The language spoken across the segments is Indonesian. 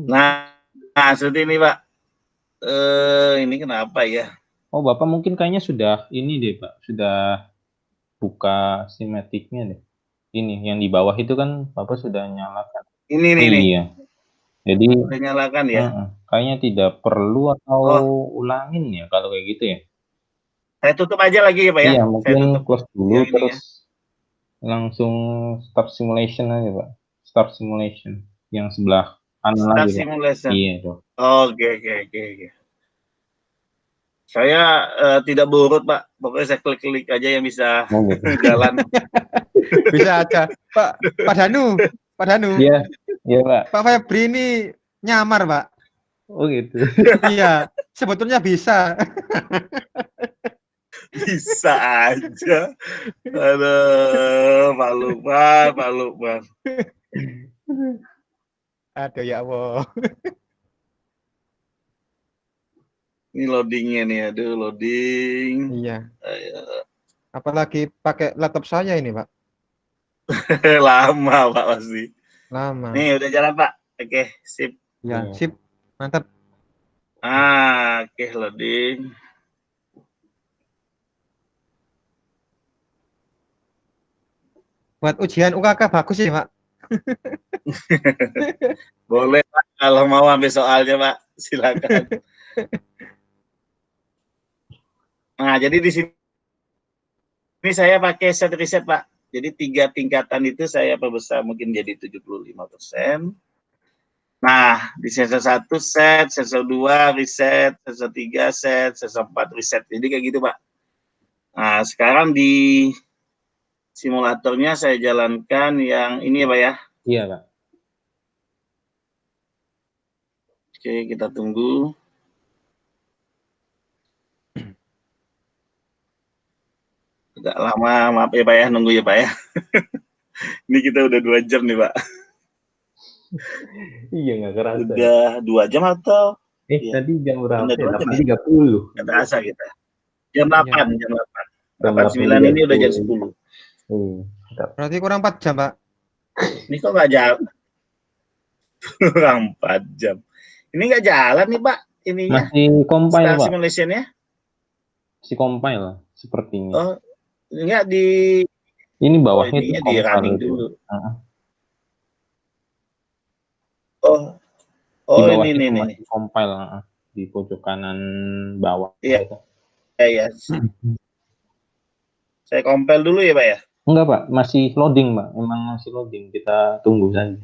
Nah, seperti ini Pak. Ini kenapa ya? Oh, Bapak mungkin kayaknya sudah ini deh, Pak. Sudah buka sinematiknya deh. Ini yang di bawah itu kan Bapak sudah nyalakan. Ini nih. Iya. Jadi Udah nyalakan ya? kayaknya tidak perlu atau Oh, ulangin ya kalau kayak gitu ya. saya tutup aja lagi ya Pak ya? Iya, Saya mungkin tutup close dulu yang terus ininya. langsung start simulation aja, Pak. Start simulation yang sebelah kanan lagi, Start Pak. simulation. Iya, Dok. Oke. Saya tidak borot Pak. Pokoknya saya klik-klik aja yang bisa Oh, gitu. jalan. Bisa aja. Pak Danu. Iya, iya, Pak. Pak Febri ini nyamar, Pak. Oh, gitu. Iya, sebetulnya bisa. Bisa aja. Aduh, Pak Lukman. Aduh ya Allah. Ini loadingnya nih, aduh loading. Iya. Apalagi pakai laptop saya ini, Pak. Lama Pak pasti. Lama. Nih udah jalan Pak. Oke, sip. Ya, sip. Mantap. Oke, loading. Buat ujian UKK bagus sih, Pak. Boleh Pak, kalau mau ambil soalnya Pak, silakan. Nah, jadi di sini saya pakai set riset Pak. Jadi 3 tingkatan itu saya perbesar mungkin jadi 75%. Nah, di sensor 1 set, sensor 2 reset, sensor 3 set, sensor 4 reset. Jadi kayak gitu Pak. Nah, sekarang di simulatornya saya jalankan yang ini ya Pak ya. Iya, Pak. Oke, kita tunggu. Agak lama, maaf ya Pak ya, nunggu ya Pak ya. Ini kita udah 2 jam nih Pak. Iya, nggak kerasa. Udah 2 jam atau? Ya. Tadi jam berapa? Udah 2 jam ya? 8.30. Nggak terasa kita. Jam 8, Iya. jam 8. 8.9 ini udah jam 10. Berarti kurang 4 jam, Pak. Ini kok nggak jalan? Kurang 4 jam. Ini nggak jalan nih Pak, ininya. Masih compile, Start Pak. simulation-nya. Masih compile sepertinya. Oh, enggak di ini bawahnya ininya itu di running itu. dulu. Di bawah ini masih compile di pojok kanan bawah. Iya. Iya. Saya compile dulu ya, Pak ya? Enggak, Pak. Masih loading, Pak. Memang masih loading. Kita tunggu saja.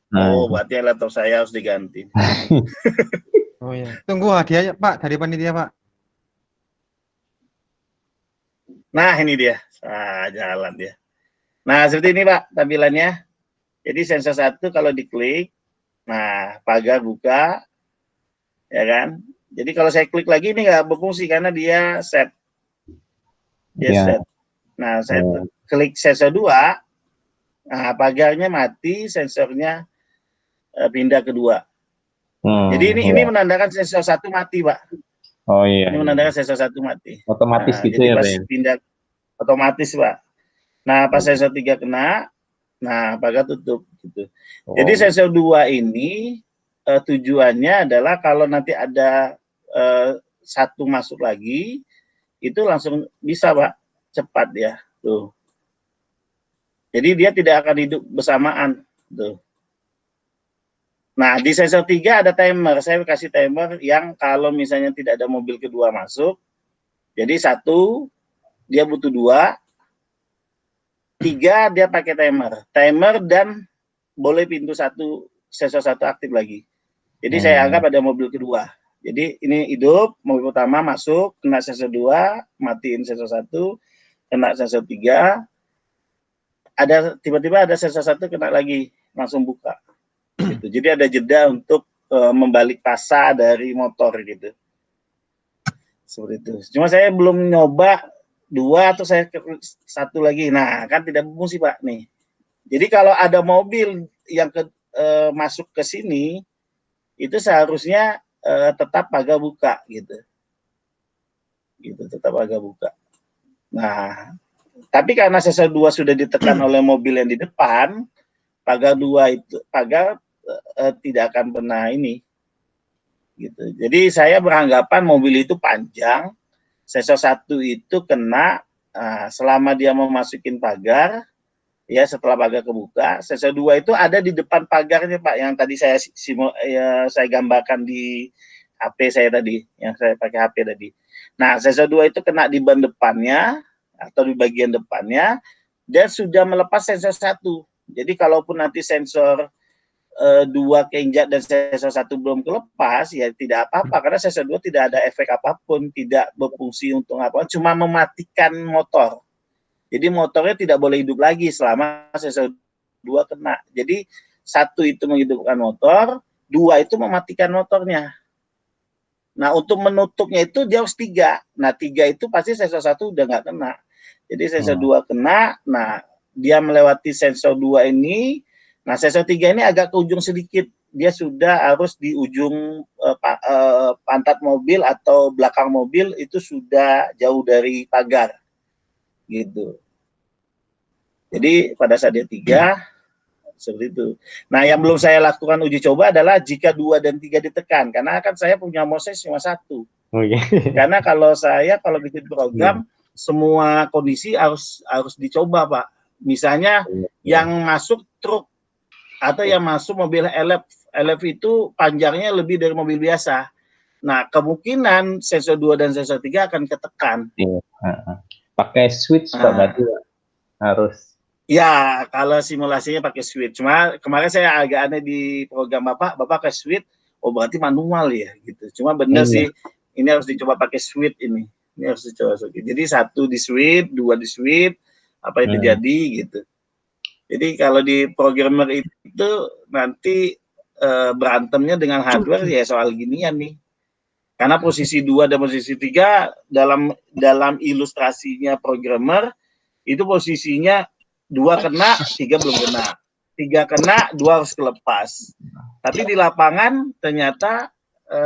Oh, berarti laptop saya harus diganti. Oh iya. Tunggu hadiahnya, Pak, dari panitia, Pak. Nah, ini dia. Jalan dia. Nah, seperti ini, Pak, tampilannya. Jadi sensor 1 kalau diklik, nah, pagar buka, ya kan? Jadi kalau saya klik lagi ini nggak berfungsi karena dia set. Set. Nah, saya klik sensor 2, nah, pagarnya mati, sensornya pindah ke 2. Jadi ini menandakan sensor 1 mati, Pak. Oh iya. Ini menandakan sensor 1 mati. Otomatis gitu jadi ya, pas Pak? pindah otomatis, Pak. Nah, pas sensor 3 kena, nah, pagar tutup gitu. Jadi sensor 2 ini tujuannya adalah kalau nanti ada 1 masuk lagi, itu langsung bisa, Pak, cepat ya, tuh. Jadi dia tidak akan hidup bersamaan, tuh. Nah, di sensor 3 ada timer. Saya kasih timer yang kalau misalnya tidak ada mobil kedua masuk, jadi 1 dia butuh 2, 3 dia pakai timer dan boleh pintu 1 sensor 1 aktif lagi. Jadi saya anggap ada mobil kedua. Jadi ini hidup, mobil pertama masuk, kena sensor 2, matiin sensor 1, kena sensor 3, ada tiba-tiba ada sensor 1 kena lagi, langsung buka. Gitu. Jadi ada jeda untuk membalik pasa dari motor gitu. Seperti itu. Cuma saya belum nyoba 2 atau saya 1 lagi. Nah, kan tidak berfungsi, Pak, nih. Jadi kalau ada mobil yang masuk ke sini, itu seharusnya tetap pagar buka gitu. Gitu, tetap pagar buka. Nah, tapi karena sensor 2 sudah ditekan oleh mobil yang di depan, pagar 2 itu tidak akan pernah ini gitu. Jadi saya beranggapan mobil itu panjang, sensor 1 itu kena selama dia mau masukin pagar, ya setelah pagar kebuka, sensor 2 itu ada di depan pagarnya Pak, yang tadi saya gambarkan di HP saya tadi, yang saya pakai HP tadi. Nah, sensor 2 itu kena di ban depannya atau di bagian depannya, dan sudah melepas sensor 1. Jadi kalaupun nanti sensor 2 keinjak dan sensor 1 belum kelepas, ya tidak apa-apa, karena sensor 2 tidak ada efek apapun, tidak berfungsi untuk apa, cuma mematikan motor. Jadi motornya tidak boleh hidup lagi selama sensor 2 kena. Jadi 1 itu menghidupkan motor, 2 itu mematikan motornya. Nah, untuk menutupnya itu dia harus 3. Nah, 3 itu pasti sensor 1 udah nggak kena. Jadi sensor 2 kena, nah dia melewati sensor 2 ini. Nah, sensor 3 ini agak ke ujung sedikit. Dia sudah harus di ujung pantat mobil atau belakang mobil, itu sudah jauh dari pagar. Gitu. Jadi pada saat dia 3, seperti itu. Nah, yang belum saya lakukan uji coba adalah jika 2 dan 3 ditekan. Karena kan saya punya Moses cuma 1. Oh, iya. Karena kalau bikin program, semua kondisi harus dicoba, Pak. Misalnya yang masuk truk atau yang masuk mobil LF itu panjangnya lebih dari mobil biasa. Nah, kemungkinan sensor 2 dan sensor 3 akan ketekan. Pakai switch Pak, berarti harus. Ya, kalau simulasinya pakai switch. Cuma kemarin saya agak aneh di program Bapak pakai switch, oh berarti manual ya gitu. Cuma benar sih, ini harus dicoba pakai switch ini. Ini harus dicoba. Jadi 1 di switch, 2 di switch, apa itu jadi gitu. Jadi kalau di programmer itu nanti berantemnya dengan hardware ya soal ginian nih. Karena posisi 2 dan posisi 3 dalam ilustrasinya programmer itu posisinya 2 kena, 3 belum kena. 3 kena, 2 harus kelepas. Tapi di lapangan ternyata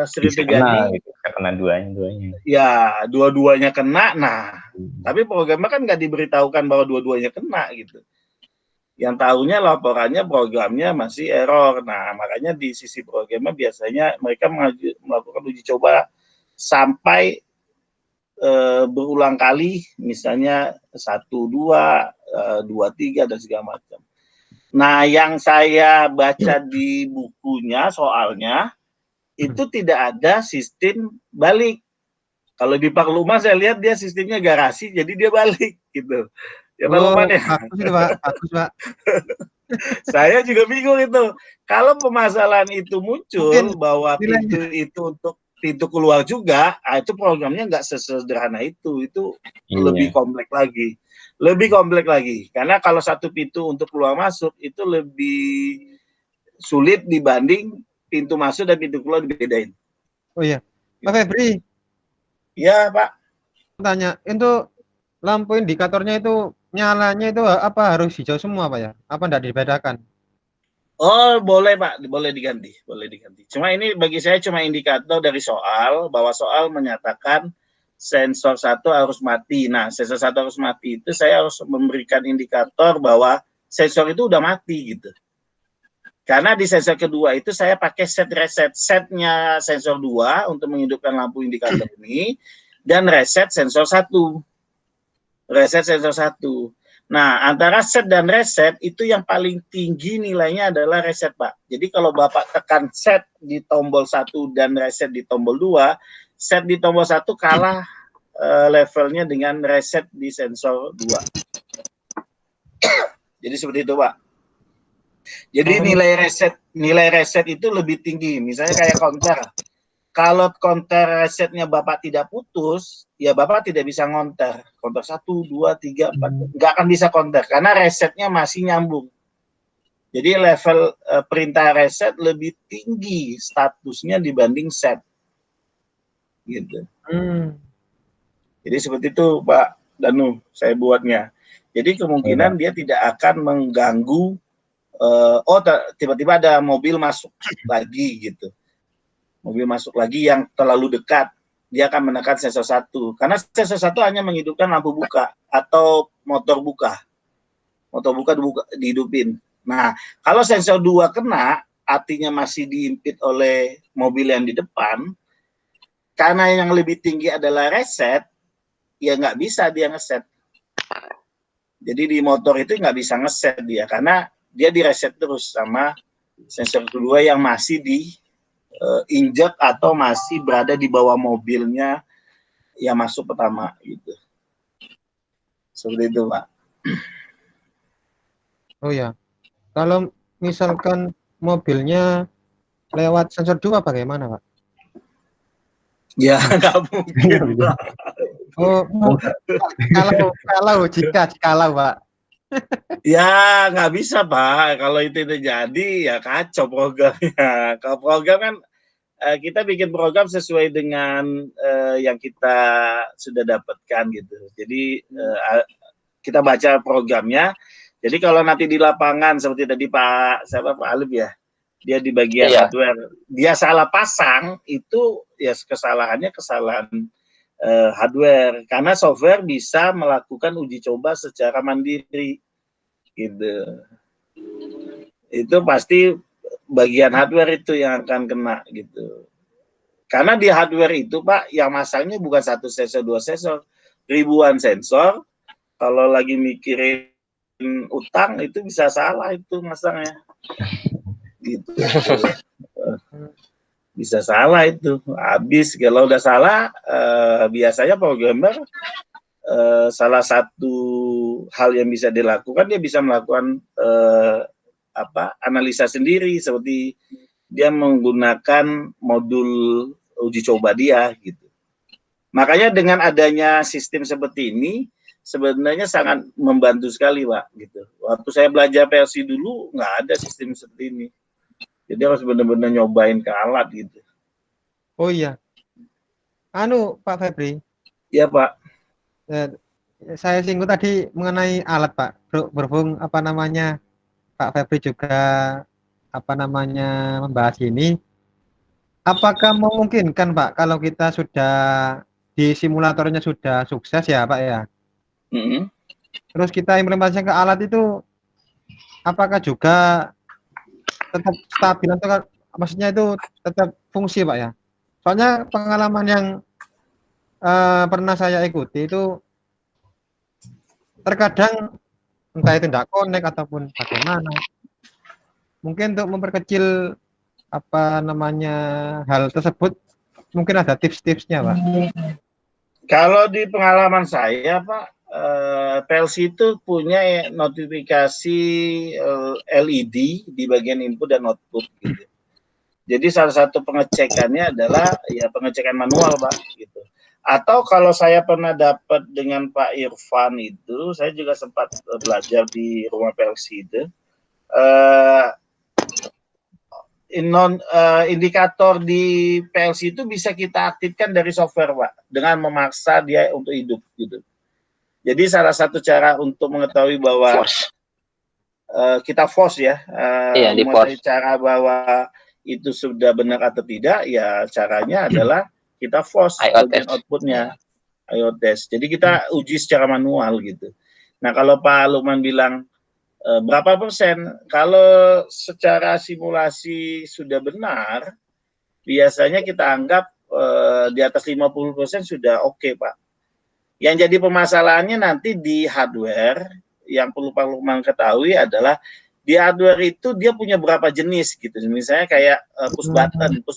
sering terjadi kena duanya. Ya, dua-duanya kena. Nah, tapi programmer kan nggak diberitahukan bahwa dua-duanya kena gitu. Yang tahunya laporannya programnya masih error. Nah, makanya di sisi programmer biasanya mereka melakukan uji coba sampai berulang kali, misalnya 1, 2, 2, 3 dan segala macam. Nah, yang saya baca di bukunya soalnya itu tidak ada sistem balik. Kalau di Pak Luma saya lihat dia sistemnya garasi, jadi dia balik gitu. Ya Pak Luma ya. Bagus itu Pak, bagus Pak. Saya juga bingung itu. Kalau permasalahan itu muncul bahwa pintu itu untuk pintu keluar juga, itu programnya nggak sesederhana itu lebih kompleks lagi. Lebih kompleks lagi. Karena kalau satu pintu untuk keluar masuk itu lebih sulit dibanding pintu masuk dan pintu keluar dibedain. Oh iya, Pak Febri. Ya Pak. Tanya, itu lampu indikatornya itu nyalanya itu apa harus hijau semua Pak ya? Apa enggak dibedakan? Oh boleh Pak, boleh diganti. Cuma ini bagi saya cuma indikator dari soal, bahwa soal menyatakan sensor 1 harus mati. Nah, sensor 1 harus mati itu saya harus memberikan indikator bahwa sensor itu udah mati gitu. Karena di sensor kedua itu saya pakai setnya sensor 2 untuk menghidupkan lampu indikator ini, dan reset sensor 1. Nah, antara set dan reset itu yang paling tinggi nilainya adalah reset, Pak. Jadi kalau Bapak tekan set di tombol 1 dan reset di tombol 2, set di tombol 1 kalah levelnya dengan reset di sensor 2. Jadi seperti itu, Pak. Jadi nilai reset itu lebih tinggi. Misalnya kayak counter. Kalau counter resetnya Bapak tidak putus, ya Bapak tidak bisa ngonter. Counter 1, 2, 3, 4. Nggak akan bisa counter, karena resetnya masih nyambung. Jadi level perintah reset lebih tinggi statusnya dibanding set. Gitu. Jadi seperti itu Pak Danu, saya buatnya. Jadi kemungkinan dia tidak akan mengganggu, tiba-tiba ada mobil masuk lagi gitu. Mobil masuk lagi yang terlalu dekat, dia akan menekan sensor 1. Karena sensor 1 hanya menghidupkan lampu buka atau motor buka. Motor buka dihidupin. Nah, kalau sensor 2 kena, artinya masih diimpit oleh mobil yang di depan, karena yang lebih tinggi adalah reset, ya nggak bisa dia ngeset. Jadi di motor itu nggak bisa ngeset dia, karena dia direset terus sama sensor kedua yang masih diinjek atau masih berada di bawah mobilnya yang masuk pertama gitu. Seperti itu, Pak. Oh ya, kalau misalkan mobilnya lewat sensor 2 bagaimana, Pak? Ya nggak mungkin, Pak. Oh, jikalau, Pak. Ya nggak bisa, Pak. Kalau itu terjadi ya kacau programnya. Kalau program kan kita bikin program sesuai dengan yang kita sudah dapatkan gitu. Jadi kita baca programnya. Jadi kalau nanti di lapangan seperti tadi Pak Alif ya, dia di bagian hardware, dia salah pasang, itu ya kesalahannya kesalahan hardware, karena software bisa melakukan uji coba secara mandiri gitu. Itu pasti bagian hardware itu yang akan kena gitu. Karena di hardware itu Pak, yang masangnya bukan satu sensor, dua sensor, ribuan sensor. Kalau lagi mikirin utang itu bisa salah itu masangnya. Gitu. Bisa salah itu. Habis kalau udah salah, biasanya programmer salah satu hal yang bisa dilakukan, dia bisa melakukan analisa sendiri, seperti dia menggunakan modul uji coba dia gitu. Makanya dengan adanya sistem seperti ini sebenarnya sangat membantu sekali, Pak, gitu. Waktu saya belajar PLC dulu nggak ada sistem seperti ini. Jadi harus benar-benar nyobain ke alat gitu. Oh iya. Pak Febri. Iya, Pak. Saya singgung tadi mengenai alat, Pak. Berhubung Pak Febri juga membahas ini. Apakah memungkinkan, Pak, kalau kita sudah di simulatornya sudah sukses ya, Pak ya? Terus kita implementasikan ke alat itu, apakah juga tetap stabil atau maksudnya itu tetap fungsi, Pak ya? Soalnya pengalaman yang pernah saya ikuti itu terkadang entah itu tidak connect ataupun bagaimana. Mungkin untuk memperkecil hal tersebut, mungkin ada tips-tipsnya, Pak. Kalau di pengalaman saya, Pak, PLC itu punya notifikasi LED di bagian input dan output gitu. Jadi salah satu pengecekannya adalah ya pengecekan manual, Pak, gitu. Atau kalau saya pernah dapat dengan Pak Irfan itu, saya juga sempat belajar di rumah PLC itu. Indikator di PLC itu bisa kita aktifkan dari software, Pak, dengan memaksa dia untuk hidup gitu. Jadi salah satu cara untuk mengetahui bahwa kita force ya, cara bahwa itu sudah benar atau tidak, ya caranya adalah kita force bagian outputnya, IO test. Jadi kita uji secara manual gitu. Nah kalau Pak Lukman bilang berapa persen, kalau secara simulasi sudah benar, biasanya kita anggap di atas 50% sudah oke, Pak. Yang jadi permasalahannya nanti di hardware, yang perlu Pak Lukman ketahui adalah di hardware itu dia punya berapa jenis gitu. Misalnya kayak push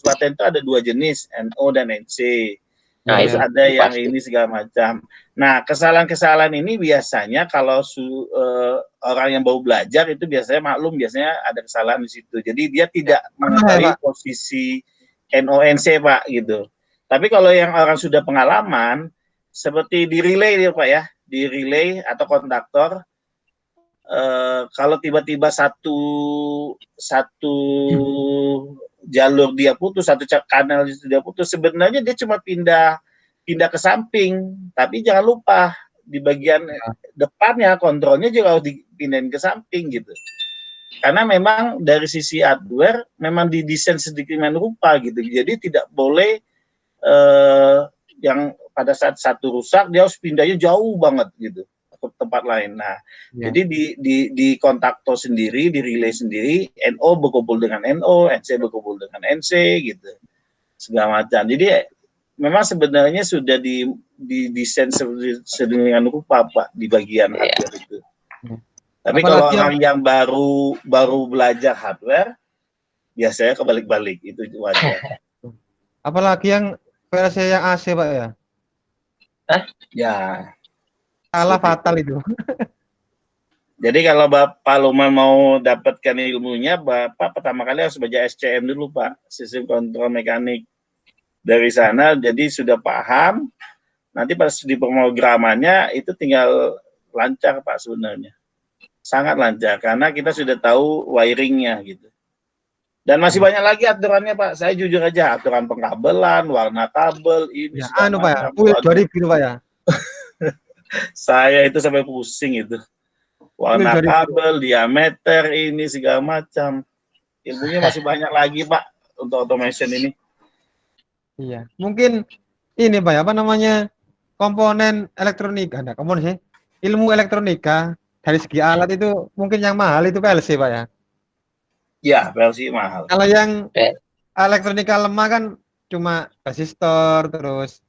button itu ada 2 jenis, NO dan NC. Terus ada yang ini segala macam. Nah, kesalahan-kesalahan ini biasanya kalau orang yang baru belajar itu biasanya maklum, biasanya ada kesalahan di situ. Jadi dia tidak mengetahui posisi NONC, Pak, gitu. Tapi kalau yang orang sudah pengalaman, seperti di relay ya, Pak ya, di relay atau konduktor, kalau tiba-tiba satu jalur dia putus, satu kanal dia putus, sebenarnya dia cuma pindah ke samping, tapi jangan lupa di bagian depannya kontrolnya juga harus dipindahin ke samping gitu. Karena memang dari sisi hardware memang didesain sedemikian rupa gitu. Jadi tidak boleh yang pada saat satu rusak dia harus pindahnya jauh banget gitu. ke tempat lain. Nah, Ya. jadi di kontaktor sendiri, di relay sendiri, NO berkumpul dengan NO, NC berkumpul dengan NC gitu, segala macam. Jadi memang sebenarnya sudah didesain sedemikian rupa Pak di bagian hardware itu. Tapi kalau orang yang baru belajar hardware, biasanya kebalik-balik, itu wajar. Apalagi yang versi yang AC Pak ya? Ya. Salah fatal itu. Jadi kalau Bapak Luman mau dapatkan ilmunya, Bapak pertama kali harus belajar SCM dulu Pak, sistem kontrol mekanik. Dari sana jadi sudah paham, nanti pas di pemrogramannya itu tinggal lancar Pak sebenarnya. Sangat lancar karena kita sudah tahu wiringnya gitu. Dan masih banyak lagi aturannya Pak. Saya jujur aja, aturan pengkabelan, warna kabel ini. Ya, Pak ya, 2000 Pak ya. Saya itu sampai pusing itu. Warna kabel, diameter ini segala macam. Ilmunya masih banyak lagi Pak untuk automation ini. Iya, mungkin ini Pak, apa namanya, komponen elektronika, enggak komponen sih, ilmu elektronika dari segi alat itu mungkin yang mahal itu PLC Pak ya? Ya, PLC mahal. Kalau yang elektronika lemah kan cuma resistor, terus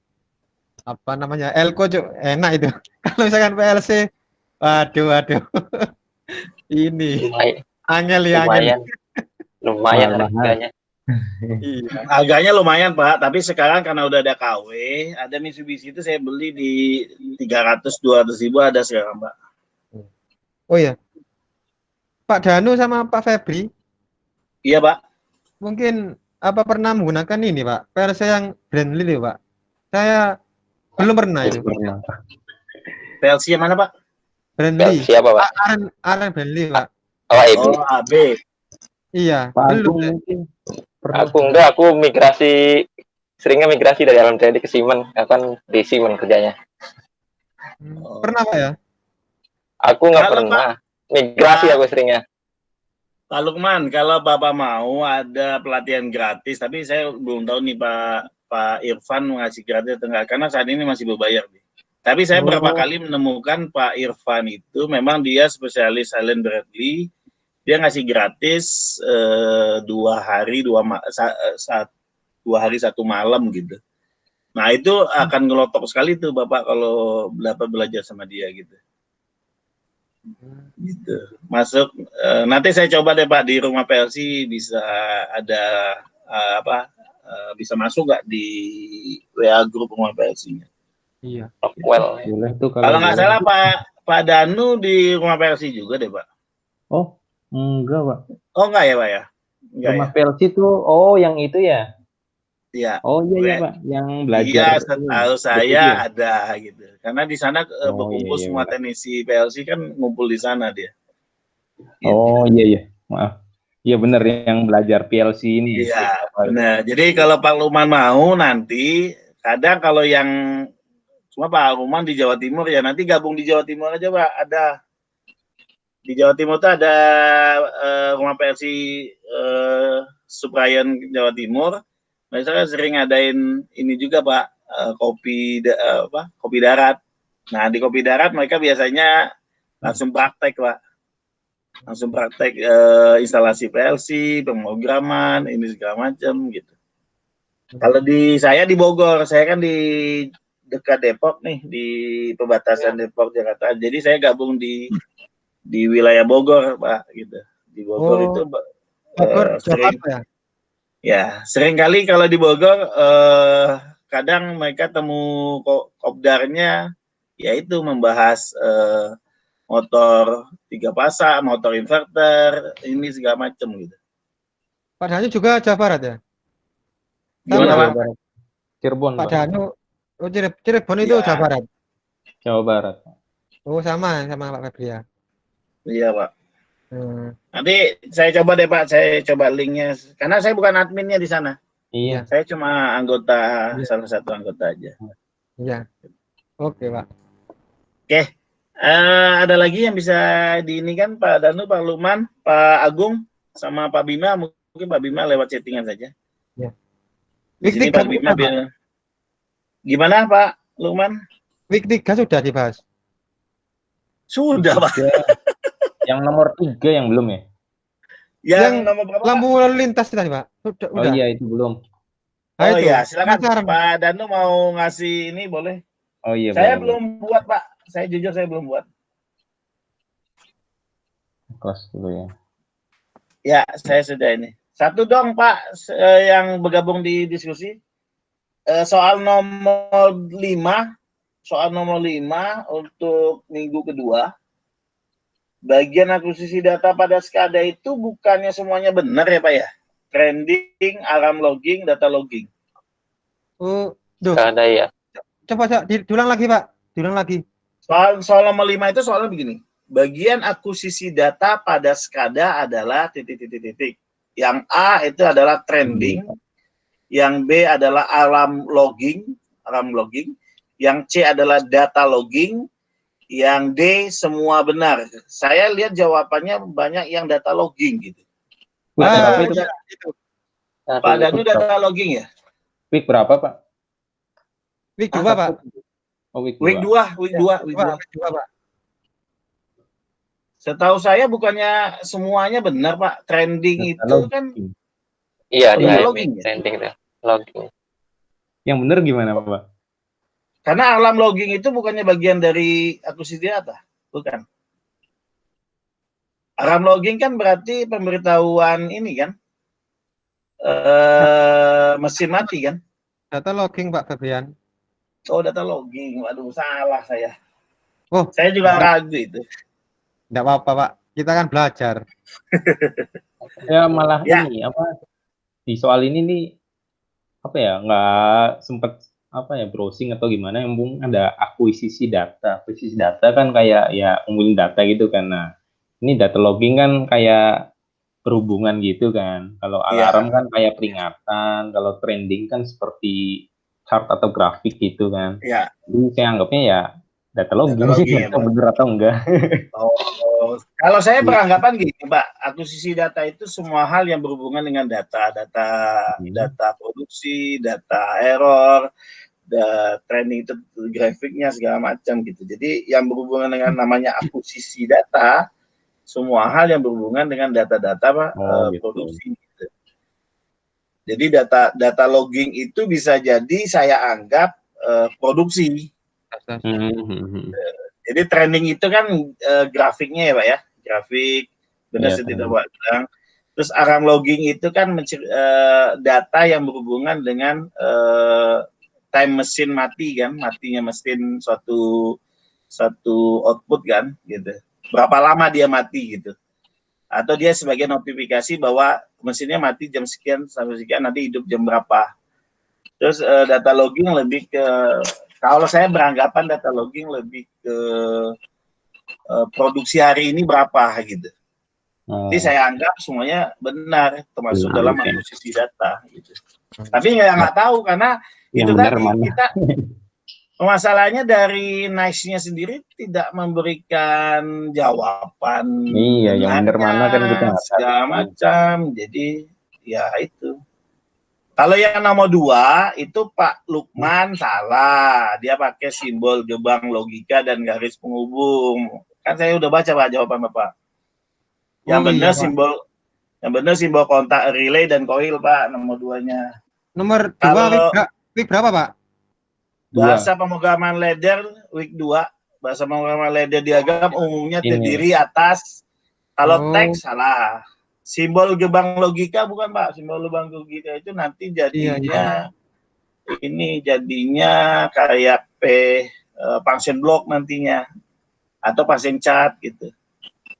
apa namanya, elko enak itu. Kalau misalkan PLC, waduh, ini angel. Lumayan harganya. Iya. Harganya lumayan Pak, tapi sekarang karena udah ada KW, ada Mitsubishi itu saya beli di 300-200 ribu ada sekarang Pak. Oh iya, Pak Danu sama Pak Febri. Iya Pak. Mungkin apa pernah menggunakan ini Pak, PLC yang Brandly Pak? Saya belum pernah itu. PLC yang mana Pak? Brandly. Siapa Pak? Aren Brandly Pak. Oh, AB. Iya, Pak belum. mungkin. Aku seringnya migrasi dari Alam Trade ke Siemens, kan di Siemens kerjanya. Pernah Pak ya? Aku nggak pernah. Migrasi aku seringnya. Pak Lukman, kalau Bapak mau ada pelatihan gratis, tapi saya belum tahu nih Pak Irfan ngasih gratis atau enggak, karena saat ini masih berbayar nih. Tapi saya berapa kali menemukan Pak Irfan itu memang dia spesialis Allen Bradley, dia ngasih gratis 2 hari 1 malam gitu. Nah itu akan ngelotok sekali tuh Bapak kalau dapat belajar sama dia gitu. Gitu. Masuk nanti saya coba deh Pak di rumah PLC bisa ada bisa masuk nggak di WA grup rumah PLC-nya? Iya. Well, kalau nggak salah Pak Danu di rumah PLC juga deh Pak. Oh enggak Pak. Oh enggak ya Pak ya? Enggak, rumah ya? PLC tuh yang itu ya? Iya. Oh iya Pak, yang belajar. Iya, setahu saya ada gitu. Karena di sana berkumpul semua teknisi PLC kan ngumpul di sana dia. Gitu. Oh iya, maaf. Iya benar yang belajar PLC ini. Iya, benar. Jadi kalau Pak Luman mau nanti, kadang kalau yang cuma Pak Luman di Jawa Timur ya nanti gabung di Jawa Timur aja Pak. Ada di Jawa Timur tuh ada rumah PLC Suprayan Jawa Timur. Misalnya sering ngadain ini juga Pak, kopi darat. Nah di kopi darat mereka biasanya langsung praktek Pak, langsung praktek instalasi PLC, pemrograman, ini segala macam gitu. Kalau saya di Bogor, saya kan di dekat Depok nih, di perbatasan Depok Jakarta. Jadi saya gabung di wilayah Bogor Pak gitu. Di Bogor itu sering. Ya, seringkali kalau di Bogor kadang mereka temu kopdarnya yaitu membahas motor 3 pasang, motor inverter, ini segala macam gitu. Pak Danu juga Jawa Barat ya? Gimana Pak? Cirebon. Pak Danu, Cirebon itu Jawa Barat. Jawa Barat. Oh sama Pak Febri ya? Iya Pak. Nanti saya coba deh Pak, saya coba linknya, karena saya bukan adminnya di sana. Iya. Saya cuma anggota, salah satu anggota aja. Iya. Oke Pak. Oke. Ada lagi yang bisa diinikan Pak Danu, Pak Luman, Pak Agung, sama Pak Bima. Mungkin Pak Bima lewat chattingan saja. Ya. Di sini Pak Bima gimana Pak Luman? Week 3 sudah dibahas. Sudah, Pak. Yang nomor 3 yang belum ya? Yang nomor berapa? Lampu lalu lintas tadi, Pak. Sudah. Oh iya, itu belum. Oh itu. iya, silakan Penasaran. Pak Danu mau ngasih ini boleh. Oh iya, Saya boleh. belum buat, Pak. Saya jujur saya belum buat. Kelas dulu ya. Ya, saya sudah ini. Satu dong, Pak, yang bergabung di diskusi. Soal nomor 5 untuk minggu kedua. Bagian akuisisi data pada SCADA itu bukannya semuanya benar ya, Pak ya? Trending, alarm logging, data logging. Oh, SCADA ya. Coba diulang lagi, Pak. Diulang lagi. Soal nomor 5 itu soalnya begini. Bagian akuisisi data pada SCADA adalah titik-titik-titik. Yang A itu adalah trending, yang B adalah alarm logging, yang C adalah data logging, yang D semua benar. Saya lihat jawabannya banyak yang data logging gitu. Berapa itu? Pak Danu data logging ya? Week berapa, Pak? Week 2, Pak. Oh, week 2. Week 2, Pak. Setahu saya bukannya semuanya benar, Pak. Trending data itu logging. kan Iya, di logging ya? trending ya. Logging. Yang benar gimana, Pak? Karena alarm logging itu bukannya bagian dari akuisisi data, bukan. Alarm logging kan berarti pemberitahuan ini kan, mesin mati kan? Data logging, Pak Fabian. Oh, data logging. Waduh, salah saya. Oh, Saya juga ragu itu. enggak apa-apa, Pak. Kita kan belajar. Ya malah Ya. ini apa di soal ini nih apa ya nggak sempet apa ya browsing atau gimana yang ada akuisisi data kan kayak ya ngumpulin data gitu kan. Nah ini data logging kan kayak berhubungan gitu kan. Kalau alarm kan kayak peringatan, kalau trending kan seperti chart atau grafik gitu kan. Ya. Jadi saya anggapnya ya data logging ya, bener atau enggak. Oh, kalau saya beranggapan gini, Pak, akuisisi data itu semua hal yang berhubungan dengan data produksi, data error, training itu grafiknya segala macam gitu. Jadi yang berhubungan dengan namanya akuisisi data, semua hal yang berhubungan dengan data-data Pak, produksi. Gitu. Jadi data logging itu bisa jadi saya anggap produksi. Jadi trending itu kan grafiknya ya Pak ya, grafik, benar sih tidak Pak bilang. Terus alarm logging itu kan data yang berhubungan dengan time mesin mati kan, matinya mesin suatu output kan, gitu. Berapa lama dia mati gitu. Atau dia sebagai notifikasi bahwa mesinnya mati jam sekian sampai sekian, nanti hidup jam berapa. Terus data logging lebih ke, kalau saya beranggapan data logging lebih ke produksi hari ini berapa gitu. Jadi saya anggap semuanya benar, termasuk dalam akuisisi data gitu. Tapi nggak tahu karena itu tadi kita masalahnya dari NICE-nya sendiri tidak memberikan jawaban. Iya, yang benar mana kan kita nggak tahu. Segala macam. Jadi ya itu. Kalau yang nomor 2 itu Pak Lukman salah. Dia pakai simbol gerbang logika dan garis penghubung. Kan saya udah baca Pak jawaban Bapak. Yang benar simbol kontak relay dan koil Pak nomor 2-nya. Nomor 2 week berapa Pak? Bahasa pemrograman ladder week 2. Bahasa pemrograman ladder diagram umumnya terdiri atas. Kalau teks salah. Simbol gerbang logika bukan Pak, simbol gerbang logika itu nanti jadinya ini jadinya kayak function block nantinya atau function chart gitu.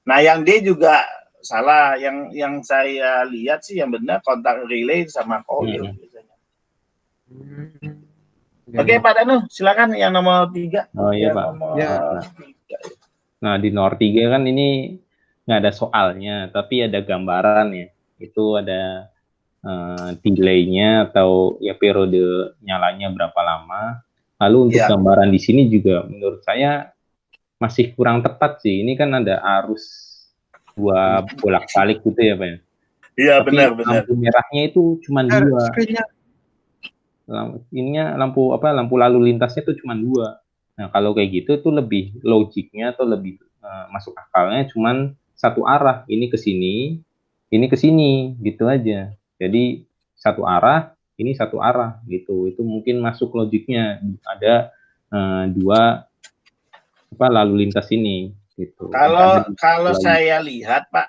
Nah yang D juga salah, yang saya lihat sih yang benar kontak relay sama coil biasanya. Oke Pak Danu, silakan yang nomor 3. Oh iya Pak. Nah di nomor 3 kan ini nggak ada soalnya, tapi ada gambaran ya. Itu ada delay-nya atau ya periode nyalanya berapa lama. Lalu untuk gambaran di sini juga menurut saya masih kurang tepat sih. Ini kan ada arus 2 bolak-balik gitu ya Pak ya. Iya benar. Lampu merahnya itu cuma 2. Lampu lalu lintasnya itu cuma 2. Nah kalau kayak gitu itu lebih logiknya atau lebih masuk akalnya cuman satu arah, ini ke sini, ini ke sini, gitu aja. Jadi satu arah, ini satu arah, gitu. Itu mungkin masuk logiknya ada dua lalu lintas ini, gitu. Kalau saya lihat Pak,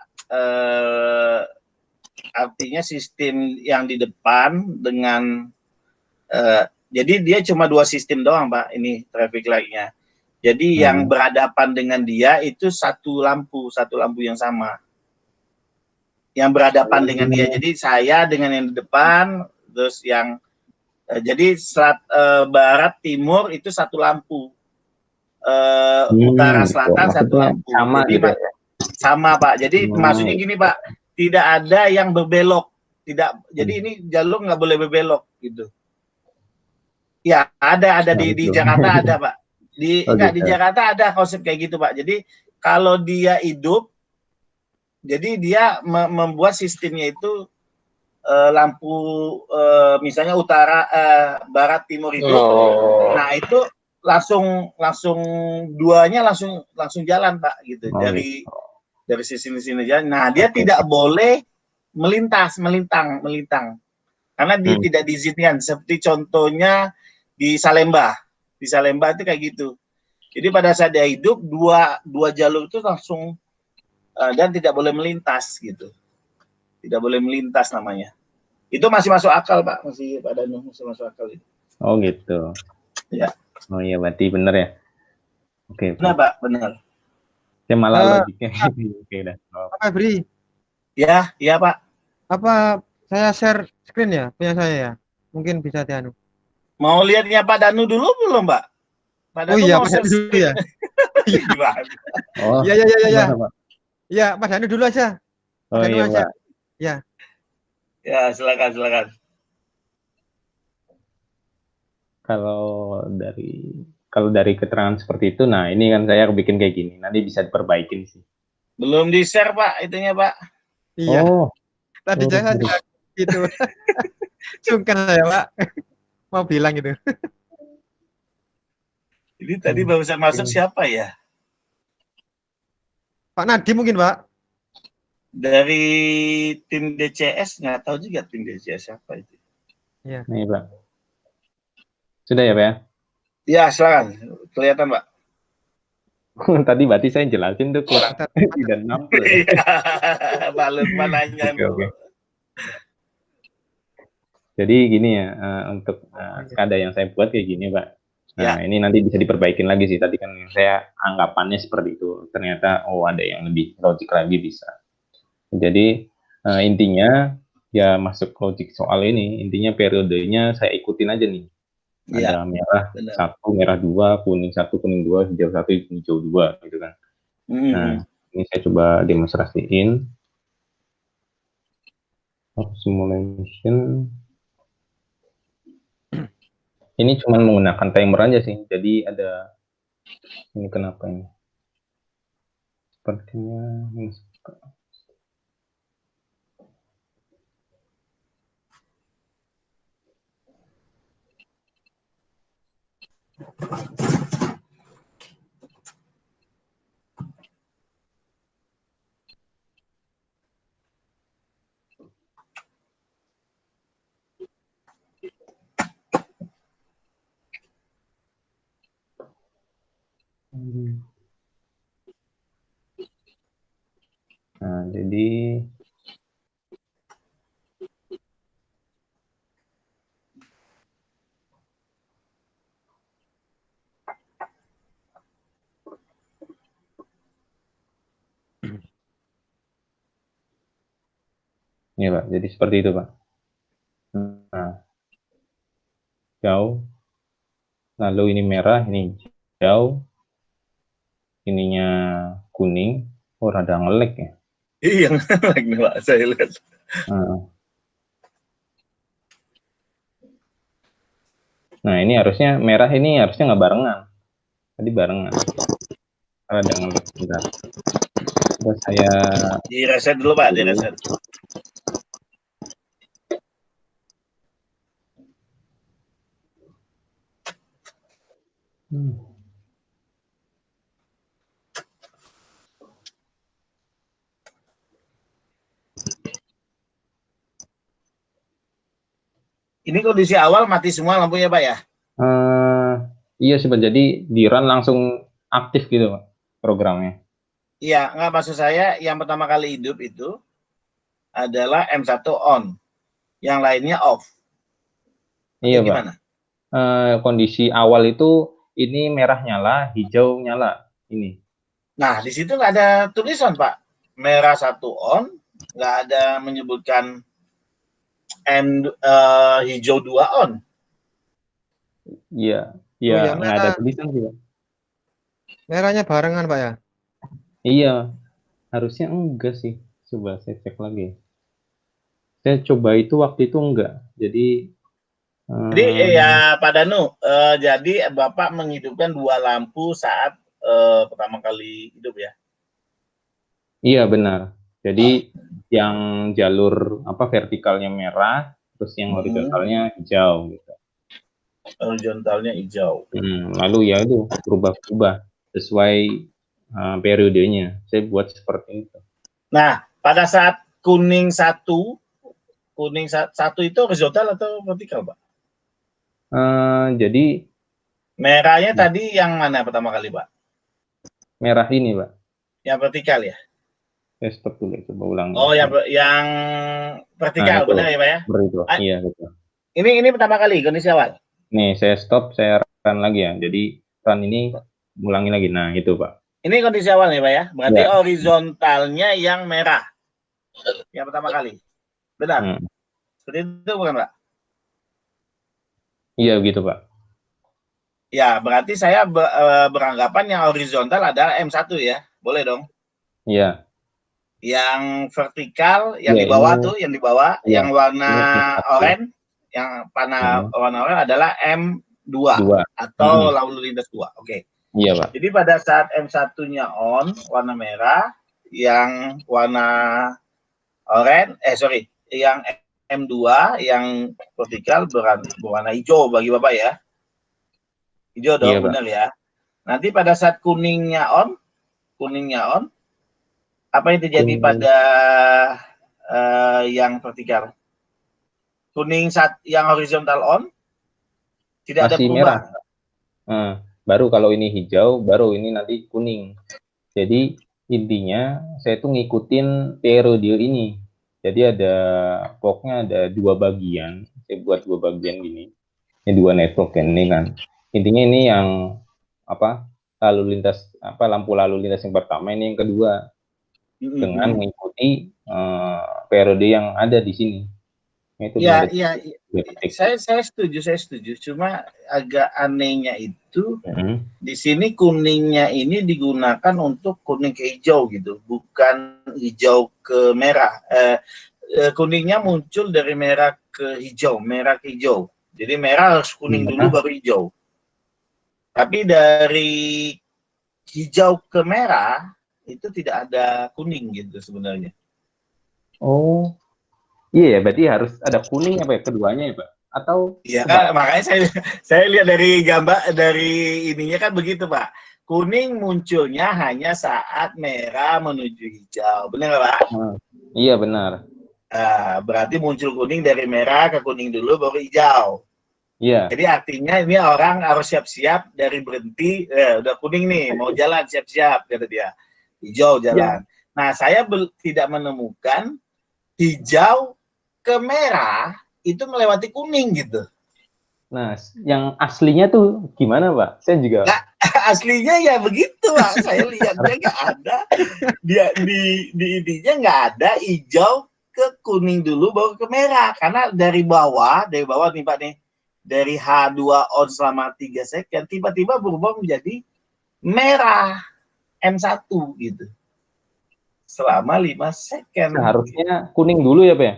artinya sistem yang di depan dengan jadi dia cuma 2 sistem doang Pak, ini traffic light-nya. Jadi yang berhadapan dengan dia itu satu lampu yang sama. Yang berhadapan dengan dia. Jadi saya dengan yang di depan, terus yang jadi barat timur itu satu lampu. Utara selatan satu lampu. Sama jadi gitu. Sama Pak. Jadi maksudnya gini Pak, tidak ada yang berbelok. Jadi ini jalur nggak boleh berbelok gitu. Ya, ada di Jakarta ada, Pak. Di Jakarta ada konsep kayak gitu, Pak. Jadi kalau dia hidup, jadi dia membuat sistemnya itu lampu misalnya utara, barat, timur hidup. Nah, itu langsung duanya langsung jalan, Pak, gitu. Dari sini jalan. Nah, dia tidak boleh melintang. Karena dia tidak diizinkan. Seperti contohnya di Salemba itu kayak gitu. Jadi pada saat dia hidup dua jalur itu langsung dan tidak boleh melintas gitu. Tidak boleh melintas namanya. Itu masih masuk akal Pak, masih Pak Danu masih masuk akal itu. Oh gitu. Ya. Oh iya berarti benar ya. Oke. Benar Pak, benar. Ya malah logiknya. Oke dah. Pak Febri. Ya, iya Pak. Apa saya share screen ya punya saya ya? Mungkin bisa dianu. Mau lihatnya Pak Danu dulu belum, Pak? Pak Danu iya, mau Pak Danu dulu ya. Oh, iya. Iya, Pak Danu dulu aja. Pak Danu aja. Pak. Ya. Ya, silakan. Kalau dari keterangan seperti itu, nah ini kan saya bikin kayak gini. Nanti bisa diperbaikin sih. Belum di-share Pak, itunya Pak. Iya. Tadi saya juga gitu. Sungkan saya Pak. Mau bilang gitu. Ini tadi barusan masuk siapa ya? Pak Nadi mungkin Pak. Dari tim DCS, nggak tahu juga tim DCS siapa itu. Iya. Nih Pak. Sudah ya Pak ya? Ya silakan, kelihatan Pak. Tadi berarti saya jelasin tuh kurang tidak nampil. Balut mananya. Oke. Jadi gini ya, untuk skada yang saya buat kayak gini Pak. Nah ini nanti bisa diperbaikin lagi sih. Tadi kan saya anggapannya seperti itu. Ternyata ada yang lebih logik lagi bisa. Jadi intinya ya masuk logik soal ini. Intinya periodenya saya ikutin aja nih. Ada merah 1, merah 2, kuning 1, kuning 2, hijau 1, hijau 2 gitu kan. Nah, ini saya coba demonstrasiin. Simulation. Ini cuma menggunakan timer aja sih. Jadi ada ini kenapa ini? Sepertinya ini Nah, jadi ini Pak, jadi seperti itu Pak. Nah, jauh, lalu ini merah, ini hijau, ininya kuning, rada ngelek ya. Iya ngelek nih Pak, saya lihat. Nah ini harusnya merah ini harusnya nggak barengan, tadi barengan. Rada ngelek bentar. Terus saya di reset dulu Pak, di reset. Ini kondisi awal mati semua lampunya Pak ya? Iya sih Pak, jadi di run langsung aktif gitu Pak programnya. Iya, nggak, maksud saya yang pertama kali hidup itu adalah M1 on, yang lainnya off. Iya Pak. Gimana? Kondisi awal itu ini merah nyala, hijau nyala ini. Nah, di situ nggak ada tulisan Pak. Merah 1 on, nggak ada menyebutkan hijau 2 on. Iya, Oh, ya, iya nggak ada tulisan sih Pak. Merahnya barengan Pak ya? Iya, harusnya enggak sih. Coba saya cek lagi. Saya coba itu waktu itu enggak. Jadi ya Pak Danu, jadi Bapak menghidupkan 2 lampu saat pertama kali hidup ya? iya benar. Jadi yang jalur vertikalnya merah, terus yang horizontalnya hijau gitu. Horizontalnya hijau. Lalu ya itu berubah-ubah sesuai periodenya. Saya buat seperti itu. Nah, pada saat kuning satu itu horizontal atau vertikal, Pak? Jadi merahnya tadi yang mana pertama kali, Pak? Merah ini, Pak. Yang vertikal ya? Saya stop dulu, coba ulang. Oh, yang vertikal, benar ya, Pak ya? Betul. Iya, betul. Ini pertama kali kondisi awal. Nih, saya stop, saya run lagi ya. Jadi run ini ulangi lagi. Nah, itu, Pak. Ini kondisi awal nih, Pak ya? Berarti horizontalnya yang merah. Yang pertama kali. Benar? Seperti itu bukan, Pak? Iya, begitu, Pak. Ya, berarti saya beranggapan yang horizontal adalah M1 ya? Boleh dong? Iya. Yang vertikal, yang di bawah tuh, yang di bawah, yang warna oranye, yang warna oranye adalah M2 atau lalu lintas 2. Oke. Iya, Pak. Jadi pada saat M1-nya on, warna merah, yang warna oranye, yang M2, yang vertikal berwarna hijau bagi Bapak ya. Hijau dong, iya, benar ya. Nanti pada saat kuningnya on, apa yang terjadi pada yang vertikal? Kuning yang horizontal on, tidak ada perubahan. Merah. Baru kalau ini hijau, baru ini nanti kuning. Jadi intinya saya tuh ngikutin periode ini. Jadi pokoknya ada 2 bagian. Saya buat 2 bagian gini. Ini 2 network ini kan. Intinya ini yang lampu lalu lintas yang pertama, ini yang kedua. Dengan mengikuti periode yang ada di sini. Itu iya. Saya setuju. Cuma agak anehnya itu di sini kuningnya ini digunakan untuk kuning ke hijau gitu, bukan hijau ke merah. Kuningnya muncul dari merah ke hijau. Jadi merah harus kuning dulu baru hijau. Tapi dari hijau ke merah itu tidak ada kuning gitu sebenarnya. Oh. Iya ya, berarti harus ada kuning keduanya ya, Pak? Atau iya kan, makanya saya lihat dari gambar, dari ininya kan begitu, Pak. Kuning munculnya hanya saat merah menuju hijau, benar Pak? Iya benar. Berarti muncul kuning dari merah ke kuning dulu baru hijau. Iya. Jadi artinya ini orang harus siap-siap dari berhenti, udah kuning nih, mau jalan siap-siap kata dia. Hijau jalan. Ya. Nah, saya tidak menemukan hijau ke merah itu melewati kuning gitu. Nah, yang aslinya tuh gimana, Pak? Saya juga. Nah, aslinya ya begitu, Pak. Saya lihatnya nggak ada. Di intinya nggak ada hijau ke kuning dulu baru ke merah. Karena dari bawah nih Pak nih, dari H2 on selama 3 second, tiba-tiba berubah menjadi merah M1 gitu. Selama 5 second. Seharusnya kuning dulu ya, Pak ya?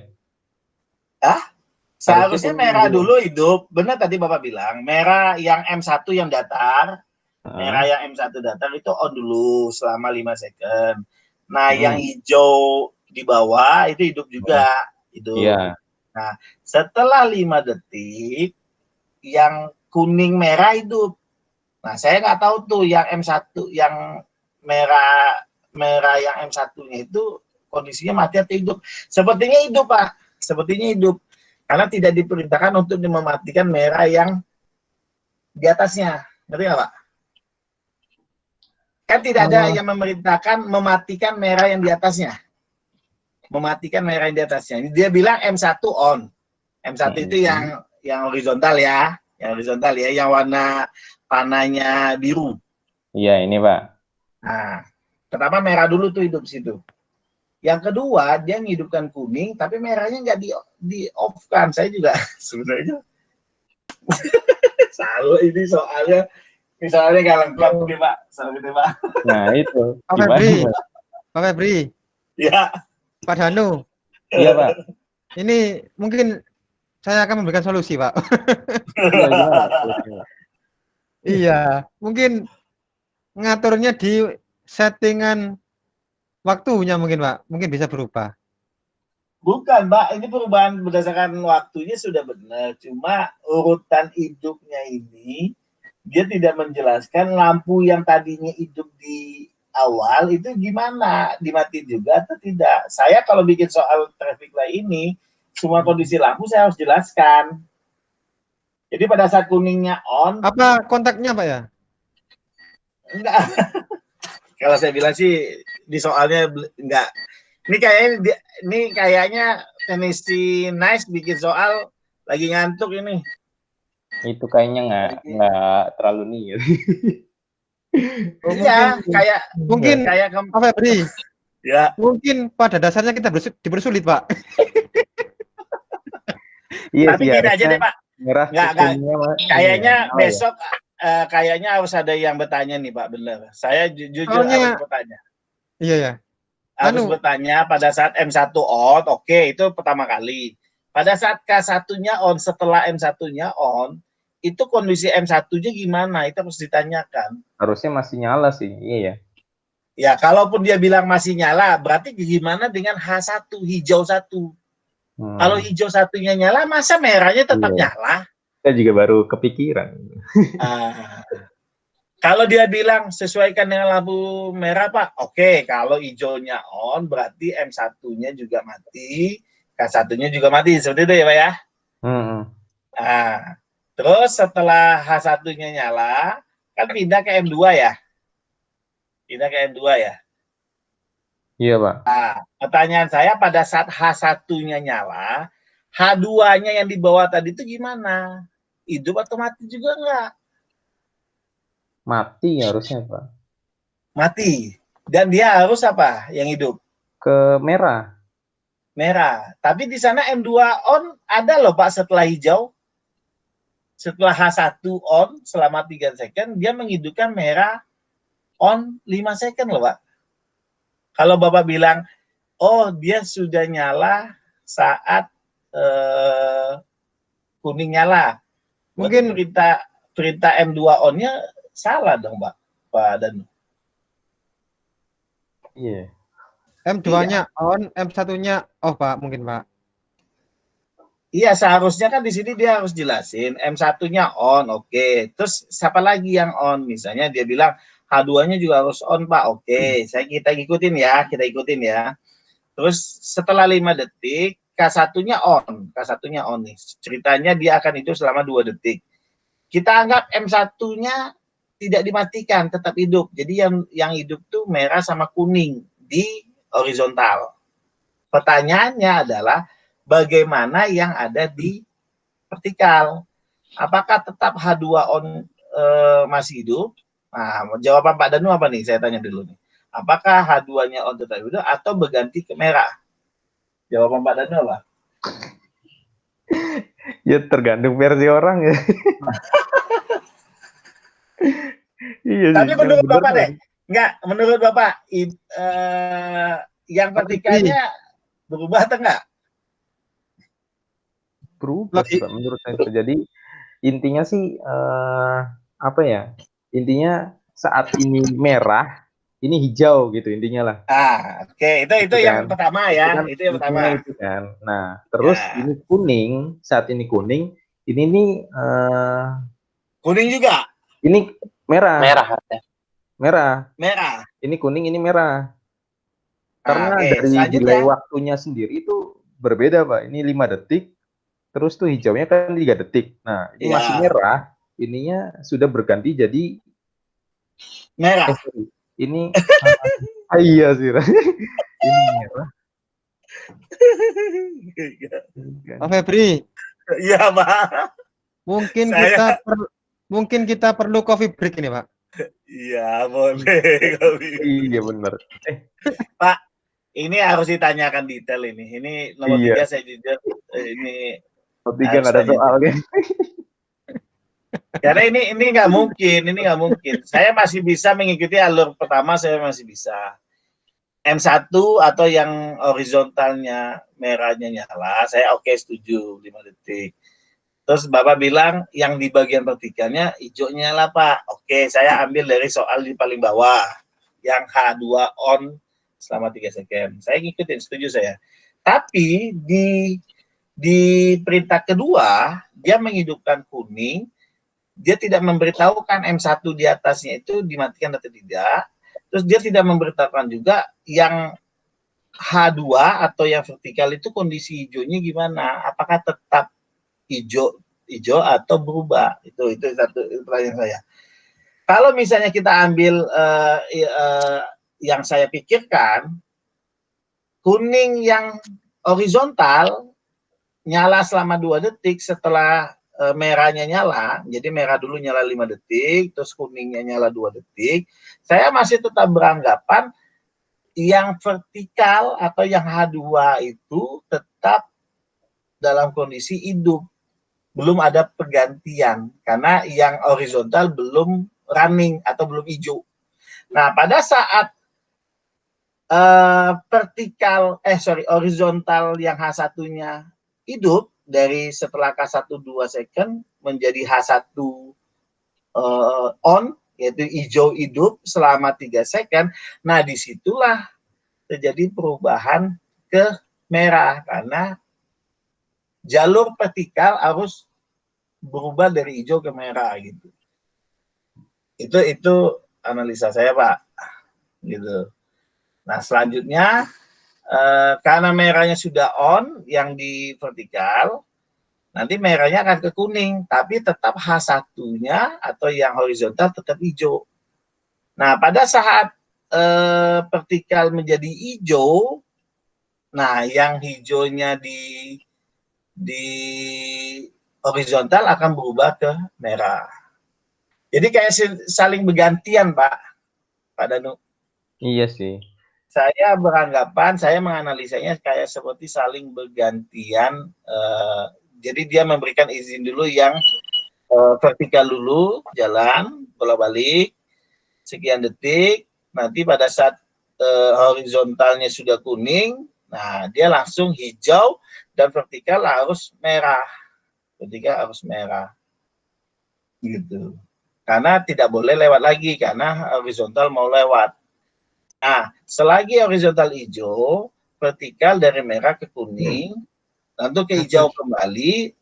Seharusnya merah dulu hidup. Benar tadi Bapak bilang, merah yang M1 yang datar, merah yang M1 datar itu on dulu selama 5 second. Nah, yang hijau di bawah itu hidup juga. Iya. Nah, setelah 5 detik, yang kuning merah hidup. Nah, saya nggak tahu tuh yang M1, yang merah yang M1-nya itu kondisinya mati atau hidup. Sepertinya hidup, Pak. Sepertinya hidup. Karena tidak diperintahkan untuk mematikan merah yang di atasnya. Ngerti nggak, Pak? Kan tidak ada yang memerintahkan mematikan merah yang di atasnya. Mematikan merah yang di atasnya. Dia bilang M1 on. M1 itu yang horizontal ya. Yang horizontal ya, yang warna panahnya biru. Iya, ini Pak. Nah, pertama merah dulu tuh hidup situ. Yang kedua, dia menghidupkan kuning, tapi merahnya nggak di-off-kan. Saya juga sebenarnya selalu ini soalnya nggak lengkap nih Pak. Soalnya Pak. Nah itu. Pak Febri. Ya. Pak Danu. Iya Pak. Ini mungkin saya akan memberikan solusi Pak. Iya, mungkin ngaturnya di settingan waktunya mungkin Pak, mungkin bisa berubah. Bukan Pak, ini perubahan berdasarkan waktunya sudah benar, cuma urutan hidupnya ini dia tidak menjelaskan lampu yang tadinya hidup di awal itu gimana, dimatiin juga atau tidak. Saya kalau bikin soal traffic light ini, semua kondisi lampu saya harus jelaskan. Jadi pada saat kuningnya on. Apa kontaknya Pak ya? Enggak. Kalau saya bilang sih di soalnya enggak. Ini kayaknya Tennessee Nice bikin soal lagi ngantuk ini. Itu kayaknya nggak terlalu nih. Iya, mungkin kayak Pak Febri. Ya. Mungkin pada dasarnya kita dipersulit Pak. Iya, tapi gini aja deh Pak. Enggak. Kayaknya besok kayaknya harus ada yang bertanya nih Pak, bener. Saya jujur harus bertanya. Iya ya. Harus bertanya pada saat M1 on, oke, itu pertama kali. Pada saat K1-nya on, setelah M1-nya on, itu kondisi M1-nya gimana? Itu harus ditanyakan. Harusnya masih nyala sih, iya ya. Ya, kalaupun dia bilang masih nyala, berarti gimana dengan H1, hijau 1? Kalau hijau satunya nyala, masa merahnya tetap nyala? Saya juga baru kepikiran. Kalau dia bilang sesuaikan dengan lampu merah Pak, oke. Kalau hijaunya on, berarti M1-nya juga mati, K1-nya juga mati. Seperti itu ya Pak ya? Terus setelah H1-nya nyala, kan pindah ke M2 ya? Pindah ke M2 ya? Iya Pak. Pertanyaan saya pada saat H1-nya nyala, H2-nya yang di bawah tadi itu gimana? Hidup atau mati juga enggak? Mati harusnya Pak. Mati. Dan dia harus apa yang hidup? Ke merah. Merah. Tapi di sana M2 on ada loh Pak setelah hijau. Setelah H1 on selama 3 second, dia menghidupkan merah on 5 second loh Pak. Kalau Bapak bilang, oh dia sudah nyala saat kuning nyala. Mungkin perintah M2 on-nya salah dong Pak Danu. Iya. M2-nya on, M1-nya off Pak, mungkin Pak. Iya, seharusnya kan di sini dia harus jelasin M1-nya on, oke. Terus siapa lagi yang on? Misalnya dia bilang H2-nya juga harus on, Pak. Oke, kita ikutin ya. Terus setelah 5 detik K1-nya on nih. Ceritanya dia akan hidup selama 2 detik. Kita anggap M1-nya tidak dimatikan, tetap hidup. Jadi yang hidup tuh merah sama kuning di horizontal. Pertanyaannya adalah bagaimana yang ada di vertikal? Apakah tetap H2 on masih hidup? Nah, jawaban Pak Danu apa nih? Saya tanya dulu nih. Apakah H2-nya on tetap hidup atau berganti ke merah? Jawaban Pak Danu apa? Ya tergantung versi orang ya. Iya. Tapi menurut Bapak deh, enggak, menurut Bapak yang vertikalnya berubah atau enggak? Berubah sih, Pak, menurut saya. Jadi intinya sih apa ya? Intinya saat ini merah, ini hijau gitu intinya lah. Oke. Itu yang pertama ya. Itu yang pertama. Itu kan. Nah, terus ini kuning, saat ini kuning, ini nih kuning juga. Ini merah. Merah. Ini kuning, ini merah. Karena dari delay waktunya sendiri itu berbeda, Pak. Ini 5 detik, terus tuh hijaunya kan 3 detik. Nah, ini masih merah, ininya sudah berganti jadi merah. Ini iya sih. Ini merah. Pak Febri. Iya, Pak. Mungkin kita perlu coffee break ini, Pak. Iya, boleh. Iya, benar. Pak, ini harus ditanyakan detail ini. Ini nomor 3 saya jujur ini nomor 3 nggak ada soalnya. Karena ini nggak mungkin. Saya masih bisa mengikuti alur pertama, saya masih bisa. M1 atau yang horizontalnya merahnya nyala, saya oke, setuju 5 detik. Terus Bapak bilang yang di bagian vertikalnya hijaunya nyala, Pak. Oke, saya ambil dari soal di paling bawah. Yang H2 on selama 3 second. Saya ngikutin, setuju saya. Tapi di perintah kedua, dia menghidupkan kuning, dia tidak memberitahukan M1 di atasnya itu dimatikan atau tidak. Terus dia tidak memberitahukan juga yang H2 atau yang vertikal itu kondisi hijaunya gimana? Apakah tetap hijau atau berubah? Itu satu pertanyaan saya. Kalau misalnya kita ambil yang saya pikirkan, kuning yang horizontal nyala selama 2 detik setelah merahnya nyala, jadi merah dulu nyala 5 detik, terus kuningnya nyala 2 detik, saya masih tetap beranggapan yang vertikal atau yang H2 itu tetap dalam kondisi hidup, belum ada pergantian, karena yang horizontal belum running atau belum hijau. Nah, pada saat horizontal yang H1-nya hidup, dari setelah K1 2 second menjadi H1 on, yaitu hijau hidup selama 3 second. Nah, disitulah terjadi perubahan ke merah, karena jalur vertikal harus berubah dari hijau ke merah gitu. Itu analisa saya, Pak. Gitu. Nah, selanjutnya karena merahnya sudah on yang di vertikal, nanti merahnya akan ke kuning, tapi tetap H1-nya atau yang horizontal tetap hijau. Nah, pada saat vertikal menjadi hijau, nah yang hijaunya di horizontal akan berubah ke merah. Jadi kayak saling bergantian, Pak Danu. Iya sih. Saya beranggapan, saya menganalisanya kayak seperti saling bergantian. Jadi dia memberikan izin dulu yang vertikal dulu, jalan, bolak-balik, sekian detik. Nanti pada saat horizontalnya sudah kuning, nah dia langsung hijau dan vertikal harus merah. Vertikal harus merah. Gitu. Karena tidak boleh lewat lagi, karena horizontal mau lewat. Nah, selagi horizontal hijau, vertikal dari merah ke kuning, nanti ke hijau kembali,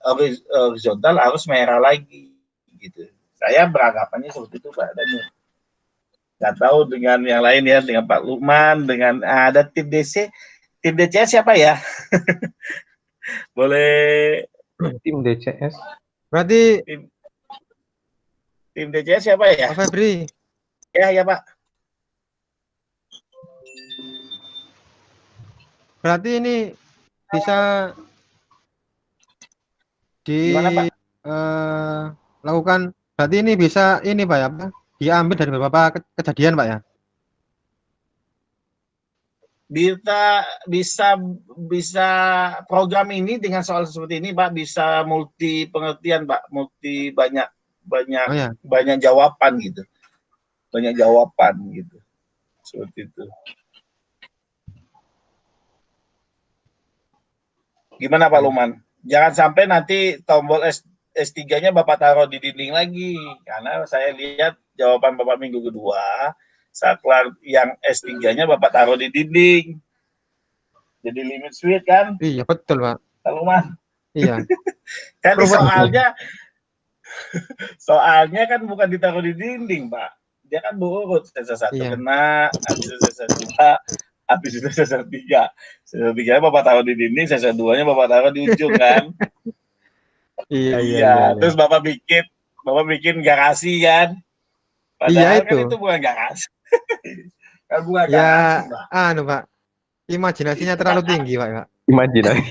horizontal harus merah lagi. Gitu. Saya beranggapannya seperti itu, Pak Danu. Nggak tahu dengan yang lain ya, dengan Pak Lukman, dengan ada tim DC. Tim DCS siapa ya? Boleh. Tim DCS. Berarti tim DCS siapa ya? Pak Febri. Ya Pak. Berarti ini bisa lakukan. Berarti ini bisa ini, Pak ya, diambil dari beberapa kejadian, Pak ya. Bisa program ini dengan soal seperti ini, Pak, bisa multi pengertian, Pak, multi banyak jawaban gitu. Banyak jawaban gitu. Seperti itu. Gimana Pak Luman? Jangan sampai nanti tombol S3-nya Bapak taruh di dinding lagi, karena saya lihat jawaban Bapak minggu kedua, saat kelar yang S3-nya Bapak taruh di dinding. Jadi limit switch kan? Iya, betul, Pak. Pak Luman? Iya. Kan soalnya kan bukan ditaruh di dinding, Pak. Dia kan berurut, sesar 1 kena, habis itu sesar 2, habis itu sesar 3. Sesar 3-nya Bapak taruh di dinding, sesar 2-nya Bapak taruh di ujung kan. Iya. Terus Bapak bikin garasi kan? Padahal kan itu bukan garasi. Kan bukan garasi, Pak. Pak. Imajinasinya terlalu tinggi, Pak. Imajinasi.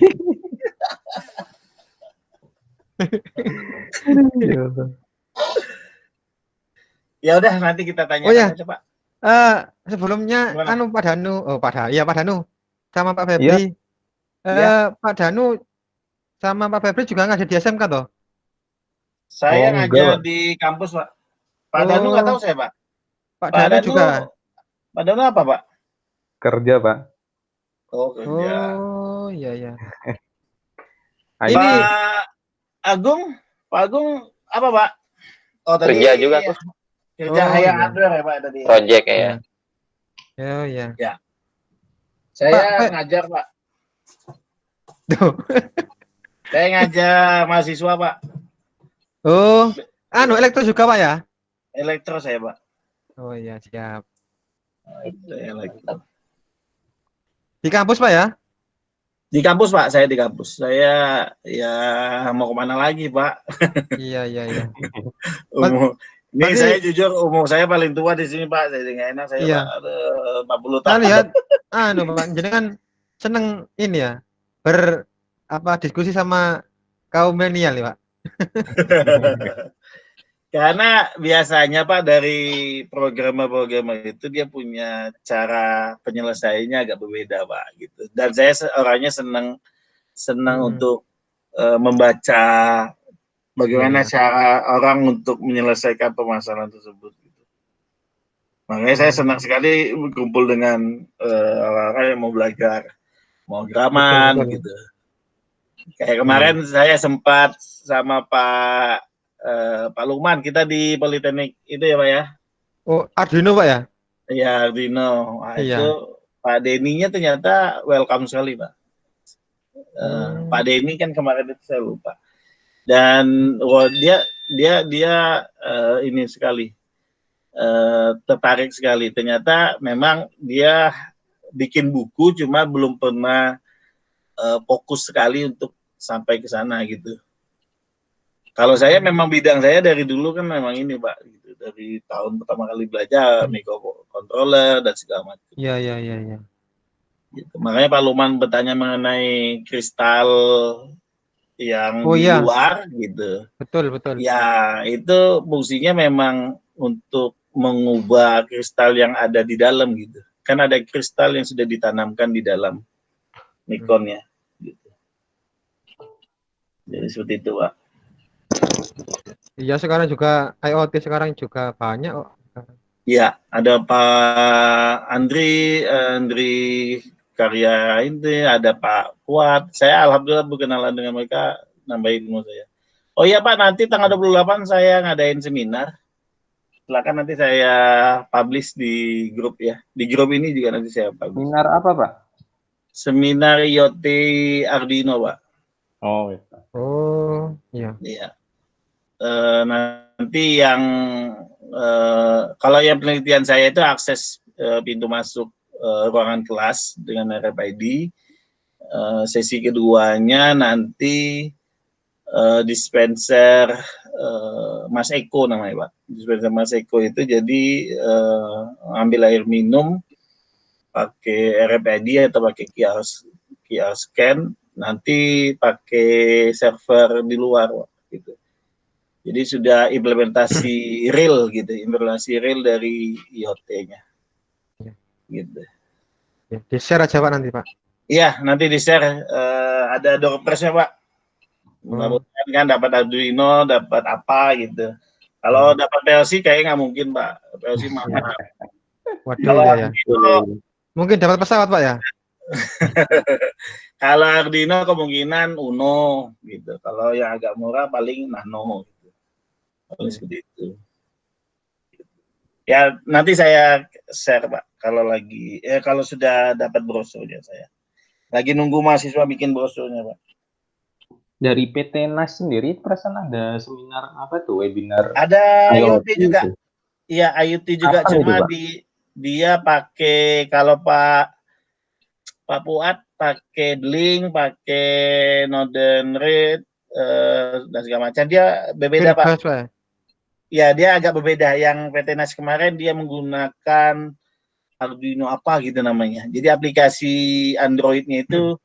Ya udah, nanti kita tanya aja, Pak. Sebelumnya Gimana? Pak Danu sama Pak Febri. Pak Danu sama Pak Febri juga ngajar di SMK toh? Saya ngajar di kampus, Pak. Pak Danu nggak tahu saya, Pak. Pak Danu juga. Pak Danu apa, Pak? Kerja, Pak. Oh, kerja. Oh, iya. Ini Pak Agung apa, Pak? Oh, tadi kerja juga aku. Kerja hardware ya, Pak, tadi. Project ya. Oh, iya. Ya. Saya ngajar, Pak. Tuh. Saya ngajar mahasiswa, Pak. Oh, elektro juga, Pak ya? Elektro saya, Pak. Oh iya, siap. Elektro. Di kampus, Pak ya? Di kampus, Pak. Saya di kampus. Saya ya mau kemana lagi, Pak? Iya. Ini saya jujur umur saya paling tua di sini, Pak. Jadi nggak enak saya, Pak. 40 tahun. Lihat, Pak, jadi kan seneng ini ya, diskusi sama kaum milenial ya, Pak. Karena biasanya, Pak, dari programmer itu dia punya cara penyelesaiannya agak berbeda, Pak, gitu. Dan saya orangnya senang untuk membaca bagaimana cara orang untuk menyelesaikan permasalahan tersebut. Gitu. Makanya saya senang sekali berkumpul dengan orang-orang yang mau belajar pemrograman, gitu. Kayak kemarin saya sempat sama Pak Lukman, kita di Politeknik itu ya, Pak ya. Oh, Arduino, Pak ya? Iya, Arduino. Nah, itu Pak Denny-nya ternyata welcome sekali, Pak. Pak Denny kan kemarin itu saya lupa. Dan dia ini sekali tertarik sekali. Ternyata memang dia bikin buku, cuma belum pernah fokus sekali untuk sampai ke sana gitu. Kalau saya memang bidang saya dari dulu kan memang ini, Pak, gitu. Dari tahun pertama kali belajar microcontroller dan segala macam. Iya. Gitu. Makanya Pak Luman bertanya mengenai kristal yang di luar gitu. Betul. Ya, itu fungsinya memang untuk mengubah kristal yang ada di dalam gitu. Kan ada kristal yang sudah ditanamkan di dalam Nikonnya gitu. Jadi seperti itu, Pak. Iya, sekarang juga IoT sekarang juga banyak. Iya, ada Pak Andri Karya ini, ada Pak Kuat. Saya alhamdulillah berkenalan dengan mereka, nambah ilmu saya. Oh iya, Pak, nanti tanggal 28 saya ngadain seminar. Silakan nanti saya publish di grup ya. Di grup ini juga nanti saya publish. Seminar apa, Pak? Seminar IoT Arduino, Pak. Oh, iya. Iya. Nanti yang kalau yang penelitian saya itu akses pintu masuk ruangan kelas dengan RFID. Sesi keduanya nanti dispenser Mas Eko namanya, Pak. Dispenser Mas Eko itu jadi ambil air minum pakai RFID atau pakai QR scan, nanti pakai server di luar, Pak, gitu. Jadi sudah implementasi real gitu, implementasi real dari IoT-nya. Gitu. Ya, di-share aja, Pak, nanti, Pak. Iya, nanti di-share, ada doorpress-nya, Pak. Mudah-mudahan kan dapat Arduino, dapat apa gitu. Kalau dapat PLC kayaknya nggak mungkin, Pak. PLC mahal. Waduh, ya. Mungkin dapat pesawat, Pak ya? Kalau Arduino kemungkinan Uno gitu. Kalau yang agak murah paling Nano gitu. Paling seperti itu. Ya, nanti saya share, Pak. Kalau sudah dapat brosurnya saya. Lagi nunggu mahasiswa bikin brosurnya, Pak. Dari PT NAS sendiri perasaan ada seminar apa tuh, webinar? Ada IoT juga. Iya, IoT juga, apa cuma itu, dia pakai, kalau Pak Fuad pakai Link, pakai Northern Red, dan segala macam. Dia berbeda Pak. Ya, dia agak berbeda. Yang PTNAS kemarin dia menggunakan Arduino apa gitu namanya. Jadi aplikasi Android-nya itu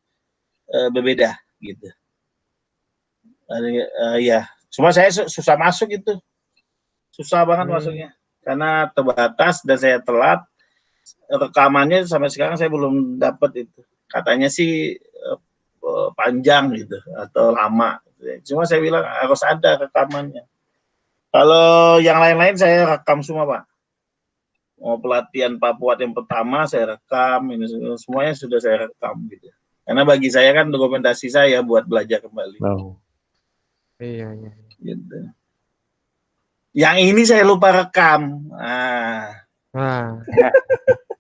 berbeda gitu. Ya, cuma saya susah masuk itu. Susah banget masuknya. Karena terbatas dan saya telat. Rekamannya sampai sekarang saya belum dapat itu. Katanya sih panjang gitu atau lama. Cuma saya bilang harus ada rekamannya. Kalau yang lain-lain saya rekam semua Pak. Mau pelatihan Papua yang pertama saya rekam, ini semuanya sudah saya rekam gitu. Karena bagi saya kan dokumentasi saya buat belajar kembali. Oh. Iya. Gitu. Yang ini saya lupa rekam.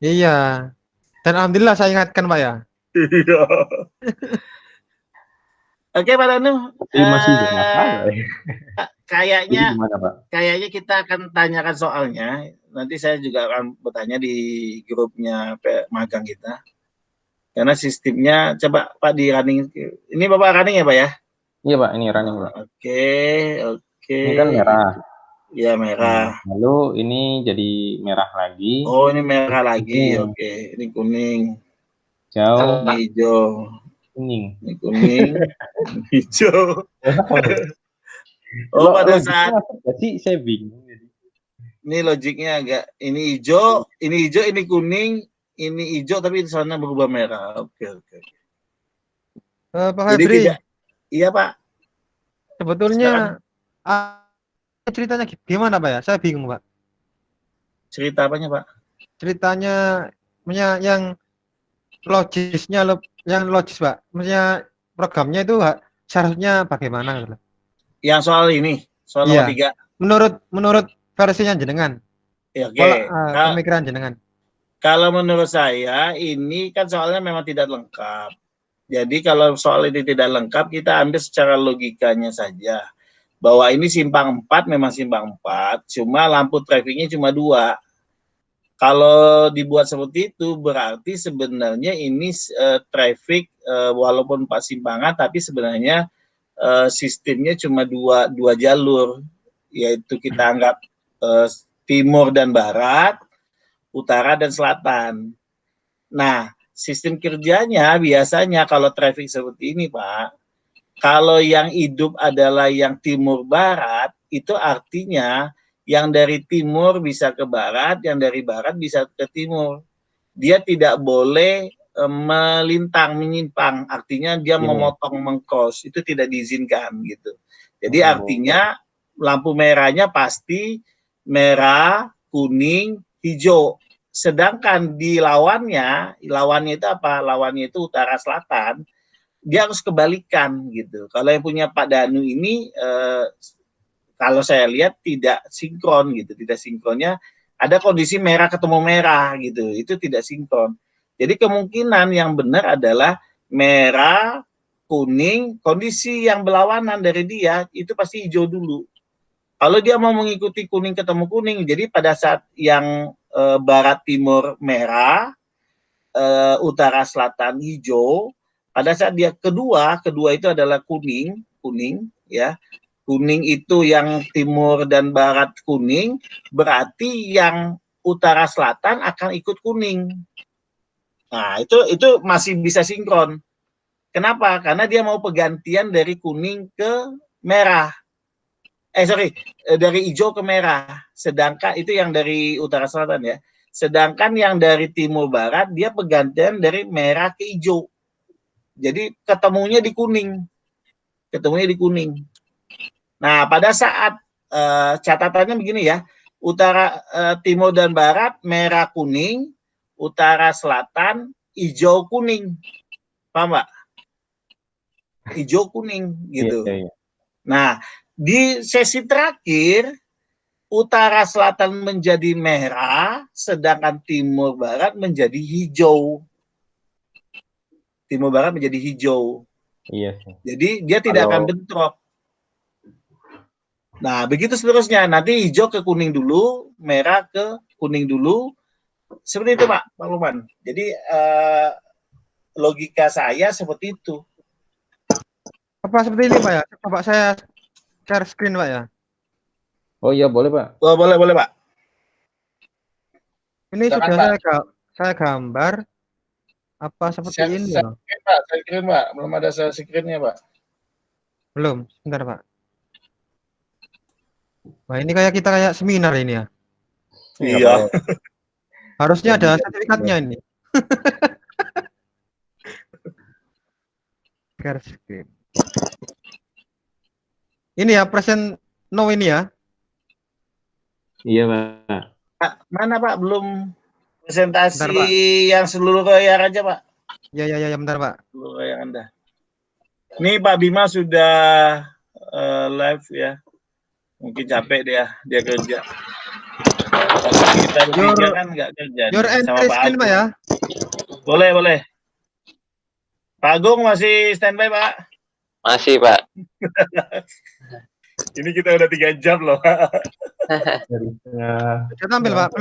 Iya. Dan alhamdulillah saya ingatkan Pak ya. Iya. Oke Pak Danu. Masih masalah ya. Kayaknya kita akan tanyakan soalnya. Nanti saya juga akan bertanya di grupnya magang kita. Karena sistemnya, coba Pak di running. Ini Bapak running ya Pak ya? Iya Pak, ini running Pak. Oke. Ini kan merah. Iya merah. Lalu ini jadi merah lagi. Oh ini merah lagi, oke. Ini kuning. Hijau. Ini hijau. Kuning. Ini kuning. Hijau. Oh pada saat. Jadi saya bingung. Ini logiknya agak. Ini hijau, ini kuning, ini hijau tapi di sana berubah merah. Oke. Pak Febri. Iya Pak. Sebetulnya ceritanya gimana Pak ya? Saya bingung Pak. Cerita apanya Pak? Ceritanya yang logisnya, yang logis Pak. Maksudnya programnya itu seharusnya bagaimana? Yang soal ini, soal nomor 3. Menurut versinya jenengan. Ya, oke. Pemikiran jenengan. Kalau menurut saya ini kan soalnya memang tidak lengkap. Jadi kalau soal ini tidak lengkap, kita ambil secara logikanya saja. Bahwa ini simpang 4 memang simpang 4, cuma lampu trafiknya cuma 2. Kalau dibuat seperti itu berarti sebenarnya ini traffic walaupun 4 simpangan tapi sebenarnya sistemnya cuma dua jalur, yaitu kita anggap timur dan barat, utara dan selatan. Nah, sistem kerjanya biasanya kalau traffic seperti ini Pak, kalau yang hidup adalah yang timur barat, itu artinya yang dari timur bisa ke barat, yang dari barat bisa ke timur. Dia tidak boleh melintang, menyimpang, artinya dia memotong, mengcross, itu tidak diizinkan gitu. Jadi artinya lampu merahnya pasti merah, kuning, hijau. Sedangkan di lawannya itu apa? Lawannya itu utara selatan, dia harus kebalikan gitu. Kalau yang punya Pak Danu ini kalau saya lihat tidak sinkron gitu, tidak sinkronnya ada kondisi merah ketemu merah gitu, itu tidak sinkron. Jadi kemungkinan yang benar adalah merah, kuning, kondisi yang berlawanan dari dia itu pasti hijau dulu. Kalau dia mau mengikuti kuning ketemu kuning, jadi pada saat yang barat timur merah, utara selatan hijau, pada saat dia kedua itu adalah kuning ya. Kuning itu yang timur dan barat kuning, berarti yang utara selatan akan ikut kuning. Nah, itu masih bisa sinkron. Kenapa? Karena dia mau pergantian dari kuning ke merah. Dari hijau ke merah. Sedangkan itu yang dari utara selatan ya. Sedangkan yang dari timur barat dia pergantian dari merah ke hijau. Jadi ketemunya di kuning. Nah, pada saat catatannya begini ya, utara, timur dan barat merah kuning, utara selatan hijau kuning, paham Pak? Hijau kuning gitu. Iya. Nah, di sesi terakhir utara selatan menjadi merah, sedangkan timur barat menjadi hijau. Timur barat menjadi hijau. Iya. Jadi dia tidak akan bentrok. Nah, begitu seterusnya. Nanti hijau ke kuning dulu, merah ke kuning dulu. Seperti itu, Pak Lukman. Jadi logika saya seperti itu. Apa seperti ini, Pak ya? Coba saya share screen, Pak ya. Oh iya, boleh, Pak. Oh, boleh, Pak. Ini Silakan, sudah Pak. saya gambar. Apa seperti ini Saya loh? Pak, saya kirim, Pak. Belum ada saya screen-nya, Pak. Belum, sebentar, Pak. Wah, ini kita kayak seminar ini ya. Iya. Harusnya ada sertifikatnya ini. Share screen. Ini ya, present no ini ya. Iya, Pak. Pak, mana, Pak? Belum presentasi Bentar, Pak. yang seluruh layar aja, Pak. Ya, bentar, Pak. Seluruh layar Anda. Ini Pak Bima sudah live ya. Mungkin capek dia kerja. Tapi kita bertiga kan nggak kerja Your sama entry Pak screen, Agung. Pak ya. Boleh. Pak Agung masih standby, Pak? Masih, Pak. Ini kita udah 3 jam loh. Sudah tampil, Pak?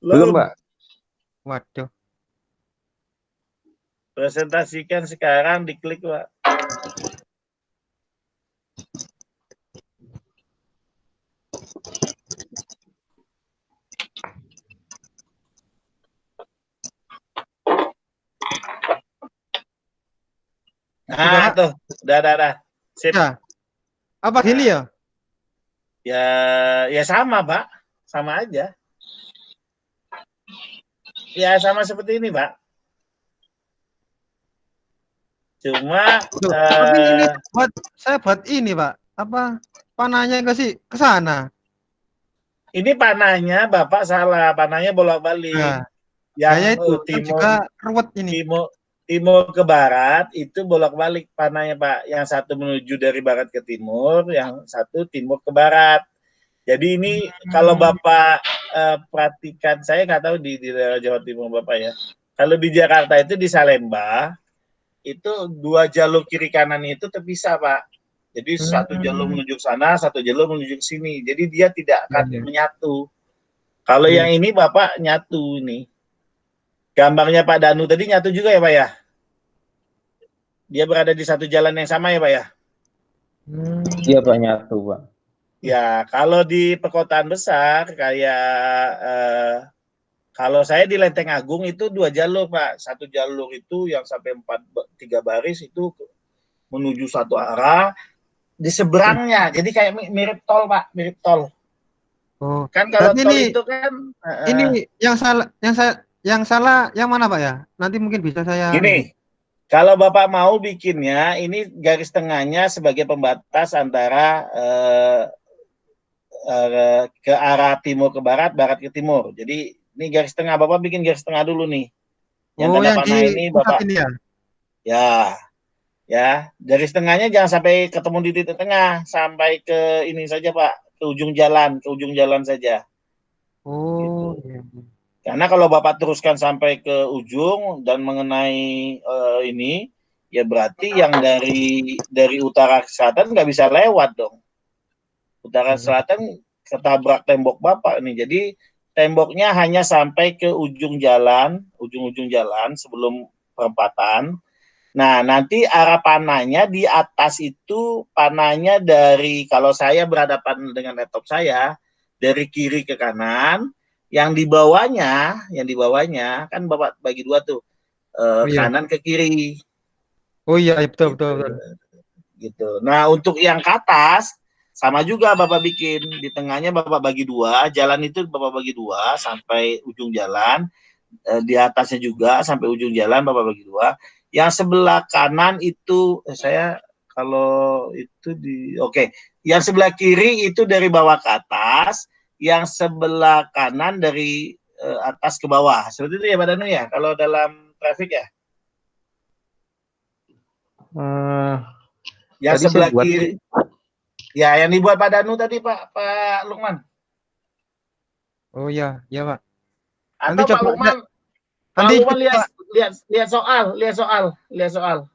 Belum, Pak. Waduh. Presentasikan sekarang, diklik, Pak. Nah, tuh. Udah. Sip. Ya. Apa gini ya? Ya sama, Pak. Sama aja. Ya sama seperti ini, Pak. Cuma tapi ini saya buat ini, Pak. Apa panahnya ke sana? Ini panahnya Bapak salah, panahnya bolak-balik. Nah, yang itu timur juga ruwet ini. Timur ke barat itu bolak-balik panahnya, Pak. Yang satu menuju dari barat ke timur, yang satu timur ke barat. Jadi ini kalau Bapak perhatikan, saya nggak tahu di daerah Jawa Timur Bapak ya. Kalau di Jakarta itu di Salemba itu 2 jalur kiri kanan itu terpisah, Pak. Jadi satu jalur menuju ke sana, satu jalur menuju ke sini. Jadi dia tidak akan menyatu. Kalau yang ini Bapak nyatu ini. Gambarnya Pak Danu tadi nyatu juga ya, Pak ya? Dia berada di satu jalan yang sama ya, Pak ya? Iya, Pak, nyatu, Pak. Ya, kalau di perkotaan besar kayak kalau saya di Lenteng Agung itu 2 jalur, Pak. Satu jalur itu yang sampai 3 baris itu menuju satu arah, di seberangnya. Jadi kayak mirip tol, Pak, mirip tol. Oh, kan kalau tol ini, itu kan ini yang salah yang mana, Pak ya? Nanti mungkin bisa saya gini. Kalau Bapak mau bikinnya, ini garis tengahnya sebagai pembatas antara ke arah timur ke barat, barat ke timur. Jadi ini garis tengah, Bapak bikin garis tengah dulu nih. Yang tanda panah ini Bapak. Ini ya. Ya, garis tengahnya jangan sampai ketemu di titik tengah, sampai ke ini saja, Pak, ke ujung jalan saja. Oh. Gitu. Karena kalau Bapak teruskan sampai ke ujung dan mengenai ini, ya berarti yang dari utara ke selatan nggak bisa lewat dong. Utara ke selatan ketabrak tembok Bapak nih. Jadi temboknya hanya sampai ke ujung jalan sebelum perempatan. Nah, nanti arah panahnya di atas itu panahnya dari, kalau saya berhadapan dengan laptop saya, dari kiri ke kanan, yang di bawahnya kan Bapak bagi 2 tuh, kanan ke kiri. Oh iya, betul. Gitu. Nah, untuk yang ke atas, sama juga Bapak bikin, di tengahnya Bapak bagi 2, jalan itu Bapak bagi 2 sampai ujung jalan, di atasnya juga sampai ujung jalan Bapak bagi 2. Yang sebelah kanan itu saya kalau itu yang sebelah kiri itu dari bawah ke atas, yang sebelah kanan dari atas ke bawah. Seperti itu ya, Pak Danu ya, kalau dalam traffic ya. Yang sebelah kiri. Ya, yang dibuat Pak Danu tadi, Pak Lukman. Oh iya, Pak. Atau Pak Lukman, lihat soal.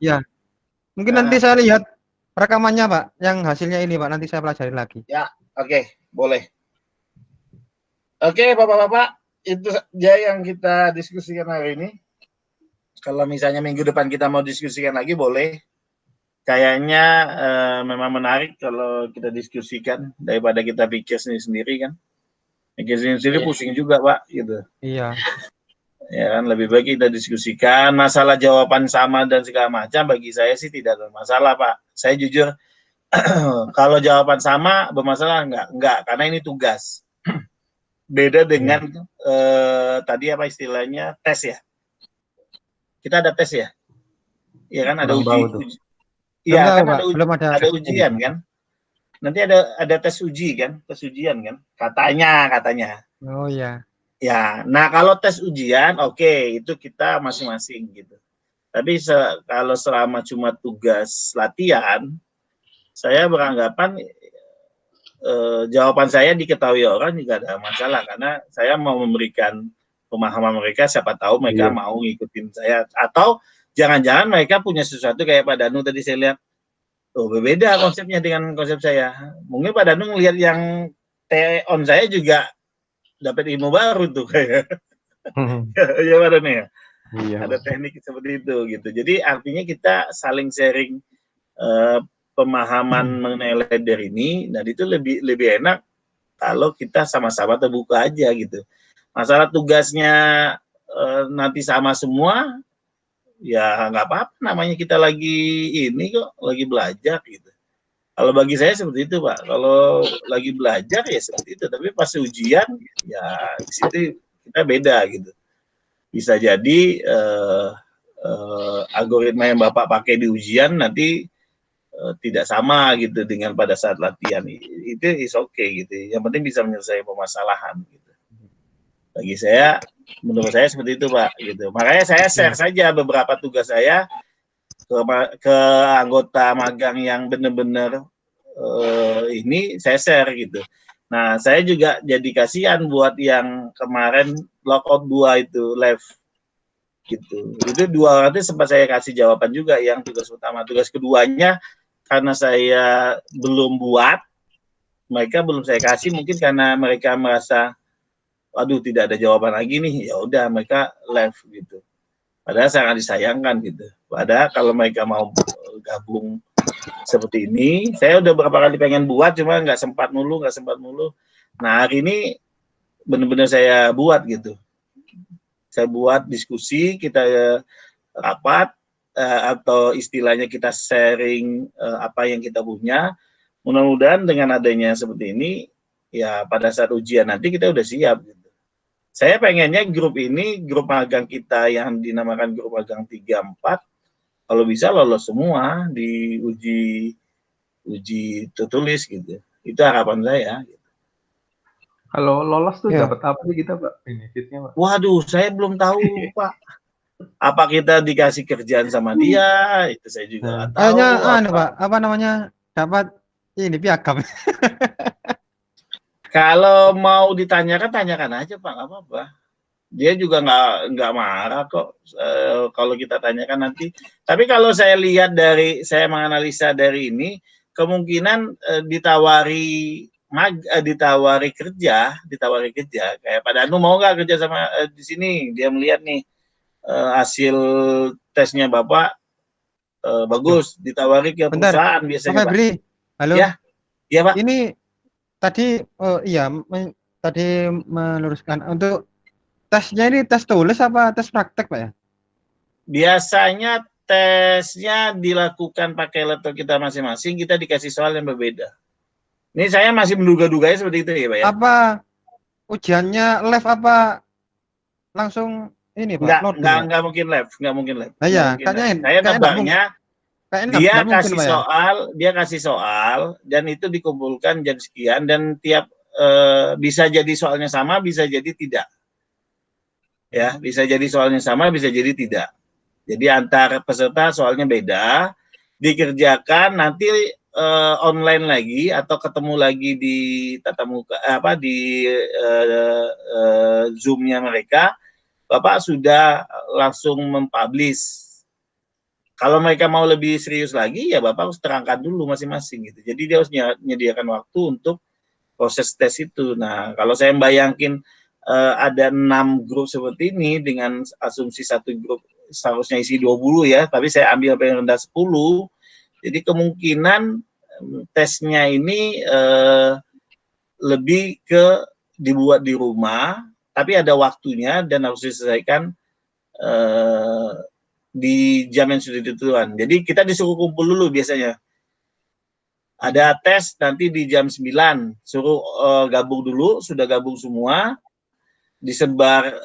Ya. Mungkin nanti saya lihat rekamannya, Pak, yang hasilnya ini, Pak. Nanti saya pelajari lagi. Ya, oke, boleh. Oke, Bapak-bapak, itu saja yang kita diskusikan hari ini. Kalau misalnya minggu depan kita mau diskusikan lagi, boleh. kayaknya memang menarik kalau kita diskusikan daripada kita pikir sendiri kan. Pikir sendiri pusing juga Pak, gitu. Iya. Ya kan, lebih baik kita diskusikan. Masalah jawaban sama dan segala macam bagi saya sih tidak ada masalah Pak. Saya jujur kalau jawaban sama bermasalah enggak, karena ini tugas. Beda dengan tadi apa istilahnya tes ya. Kita ada tes ya. Ya kan ada uji. Iya kan ada ujian kan. Nanti ada tes uji kan, tes ujian kan. Katanya. Oh iya. Ya, nah kalau tes ujian oke, itu kita masing-masing gitu. Tapi kalau selama cuma tugas latihan, saya beranggapan jawaban saya diketahui orang juga ada masalah, karena saya mau memberikan pemahaman mereka, siapa tahu mereka mau ngikutin saya, atau jangan-jangan mereka punya sesuatu kayak Pak Danu tadi saya lihat, berbeda konsepnya dengan konsep saya. Mungkin Pak Danu ngelihat yang on saya juga dapat ilmu baru tuh kayak. Ya Pak Danu ya. Iya. Ada teknik seperti itu gitu. Jadi artinya kita saling sharing pemahaman mengenai leader ini, dan itu lebih enak kalau kita sama-sama terbuka aja gitu. Masalah tugasnya nanti sama semua, ya nggak apa-apa, namanya kita lagi ini kok, lagi belajar gitu. Kalau bagi saya seperti itu Pak, kalau lagi belajar ya seperti itu, tapi pas ujian ya di situ kita beda gitu. Bisa jadi algoritma yang Bapak pakai di ujian nanti tidak sama gitu dengan pada saat latihan. Itu is okay gitu. Yang penting bisa menyelesaikan permasalahan gitu. Bagi saya, menurut saya seperti itu Pak gitu. Makanya saya share saja beberapa tugas saya ke anggota magang yang benar-benar ini saya share gitu. Nah, saya juga jadi kasihan buat yang kemarin lockout 2 itu live gitu. Itu 2 nanti sempat saya kasih jawaban juga yang tugas utama. Tugas keduanya karena saya belum buat, mereka belum saya kasih, mungkin karena mereka merasa aduh tidak ada jawaban lagi nih, ya udah mereka live gitu. Padahal sangat disayangkan gitu. Padahal kalau mereka mau gabung seperti ini, saya udah beberapa kali pengen buat, cuma nggak sempat mulu. Nah hari ini benar-benar saya buat gitu. Saya buat diskusi, kita rapat, atau istilahnya kita sharing apa yang kita punya. Mudah-mudahan dengan adanya seperti ini, ya pada saat ujian nanti kita udah siap gitu. Saya pengennya grup ini, grup magang kita yang dinamakan grup magang 3-4, kalau bisa lolos semua di uji tertulis gitu. Itu harapan saya. Gitu. Kalau lolos tuh dapat apa sih kita Pak? Benefitnya Pak? Waduh, saya belum tahu Pak. Apa kita dikasih kerjaan sama dia? Itu saya juga nggak tahu. Kayaknya Pak, apa namanya, dapat ini piagam. Kalau mau ditanyakan, tanyakan aja Pak, nggak apa-apa. Dia juga nggak marah kok kalau kita tanyakan nanti. Tapi kalau saya lihat saya menganalisa dari ini, kemungkinan ditawari kerja, kayak Pak Danu mau nggak kerja sama di sini? Dia melihat nih hasil tesnya Bapak bagus, ditawari ke perusahaan biasanya Pak. Halo. Ya Pak. Ini tadi tadi meluruskan untuk tesnya ini tes tulis apa tes praktek Pak ya? Biasanya tesnya dilakukan pakai laptop kita masing-masing, kita dikasih soal yang berbeda. Ini saya masih menduga-duganya seperti itu ya Pak ya? Apa ujiannya live apa langsung ini Pak? Nggak mungkin live, Nah, ya, saya nebaknya dia kasih soal dan itu dikumpulkan jam sekian, dan tiap bisa jadi soalnya sama, bisa jadi tidak. Ya, bisa jadi soalnya sama, bisa jadi tidak. Jadi antar peserta soalnya beda, dikerjakan nanti online lagi atau ketemu lagi di tatap muka di Zoom-nya mereka. Bapak sudah langsung mempublish. Kalau mereka mau lebih serius lagi, ya Bapak harus terangkan dulu masing-masing gitu. Jadi dia harus menyediakan waktu untuk proses tes itu. Nah, kalau saya bayangin ada 6 grup seperti ini dengan asumsi satu grup seharusnya isi 20 ya, tapi saya ambil paling rendah 10, Jadi kemungkinan tesnya ini lebih ke dibuat di rumah, tapi ada waktunya dan harus diselesaikan di jam yang sudah ditentukan. Jadi kita disuruh kumpul dulu biasanya. Ada tes nanti di jam 9, suruh gabung dulu, sudah gabung semua, disebar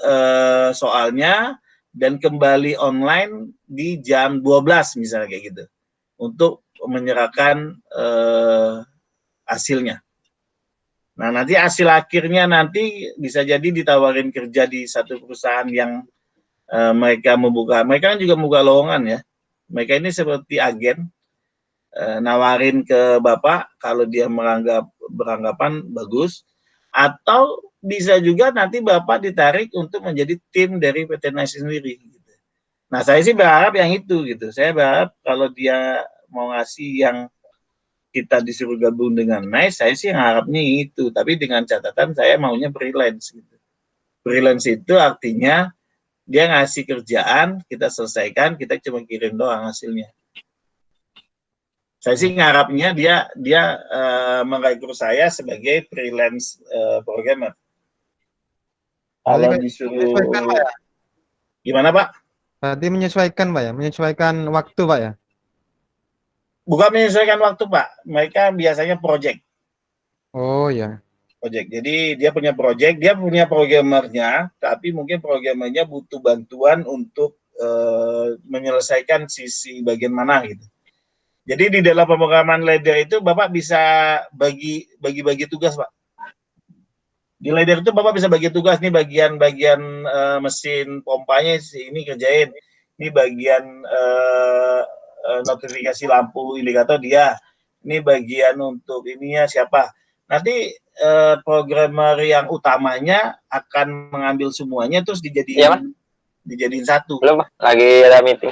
soalnya, dan kembali online di jam 12 misalnya kayak gitu, untuk menyerahkan hasilnya. Nah, nanti hasil akhirnya nanti bisa jadi ditawarin kerja di satu perusahaan yang mereka kan juga membuka lowongan ya. Mereka ini seperti agen, nawarin ke Bapak kalau dia beranggapan bagus, atau bisa juga nanti Bapak ditarik untuk menjadi tim dari PT NICE sendiri. Gitu. Nah, saya sih berharap yang itu gitu. Saya berharap kalau dia mau ngasih yang kita disuruh gabung dengan NICE, saya sih harapnya itu. Tapi dengan catatan saya maunya freelance. Gitu. Freelance itu artinya dia ngasih kerjaan, kita selesaikan, kita cuma kirim doang hasilnya. Saya sih ngarapnya dia merekrut saya sebagai freelance programmer. Kalau disuruh gimana Pak? Berarti menyesuaikan Pak ya, menyesuaikan waktu Pak ya? Bukan menyesuaikan waktu Pak, mereka biasanya project. Oh ya. Project. Jadi dia punya project, dia punya programmernya, tapi mungkin programmernya butuh bantuan untuk menyelesaikan sisi bagian mana gitu. Jadi di dalam pemrograman ladder itu Bapak bisa bagi tugas Pak. Di ladder itu Bapak bisa bagi tugas, nih bagian mesin pompanya ini kerjain, ini bagian notifikasi lampu indikator dia, ini bagian untuk ininya siapa. Nanti programmer yang utamanya akan mengambil semuanya terus dijadiin satu. Belum, lagi ada meeting.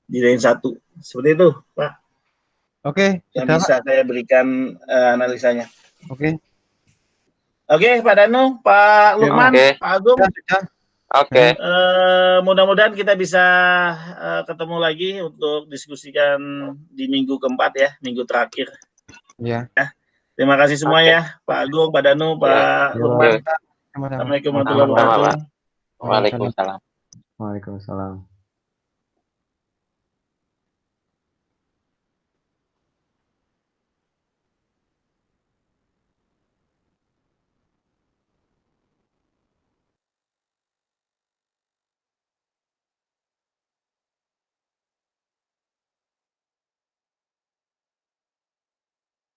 Dijadiin satu. Seperti itu, Pak. Oke, yang bisa saya berikan analisanya. Oke. Oke, Pak Danu, Pak Lukman, Pak Agung. Oke. Mudah-mudahan kita bisa ketemu lagi untuk diskusikan di minggu keempat ya, minggu terakhir. Ya. Terima kasih semua ya, Pak Agung, Pak Danu, Pak Lukman. Assalamualaikum warahmatullahi wabarakatuh. Waalaikumsalam. Waalaikumsalam.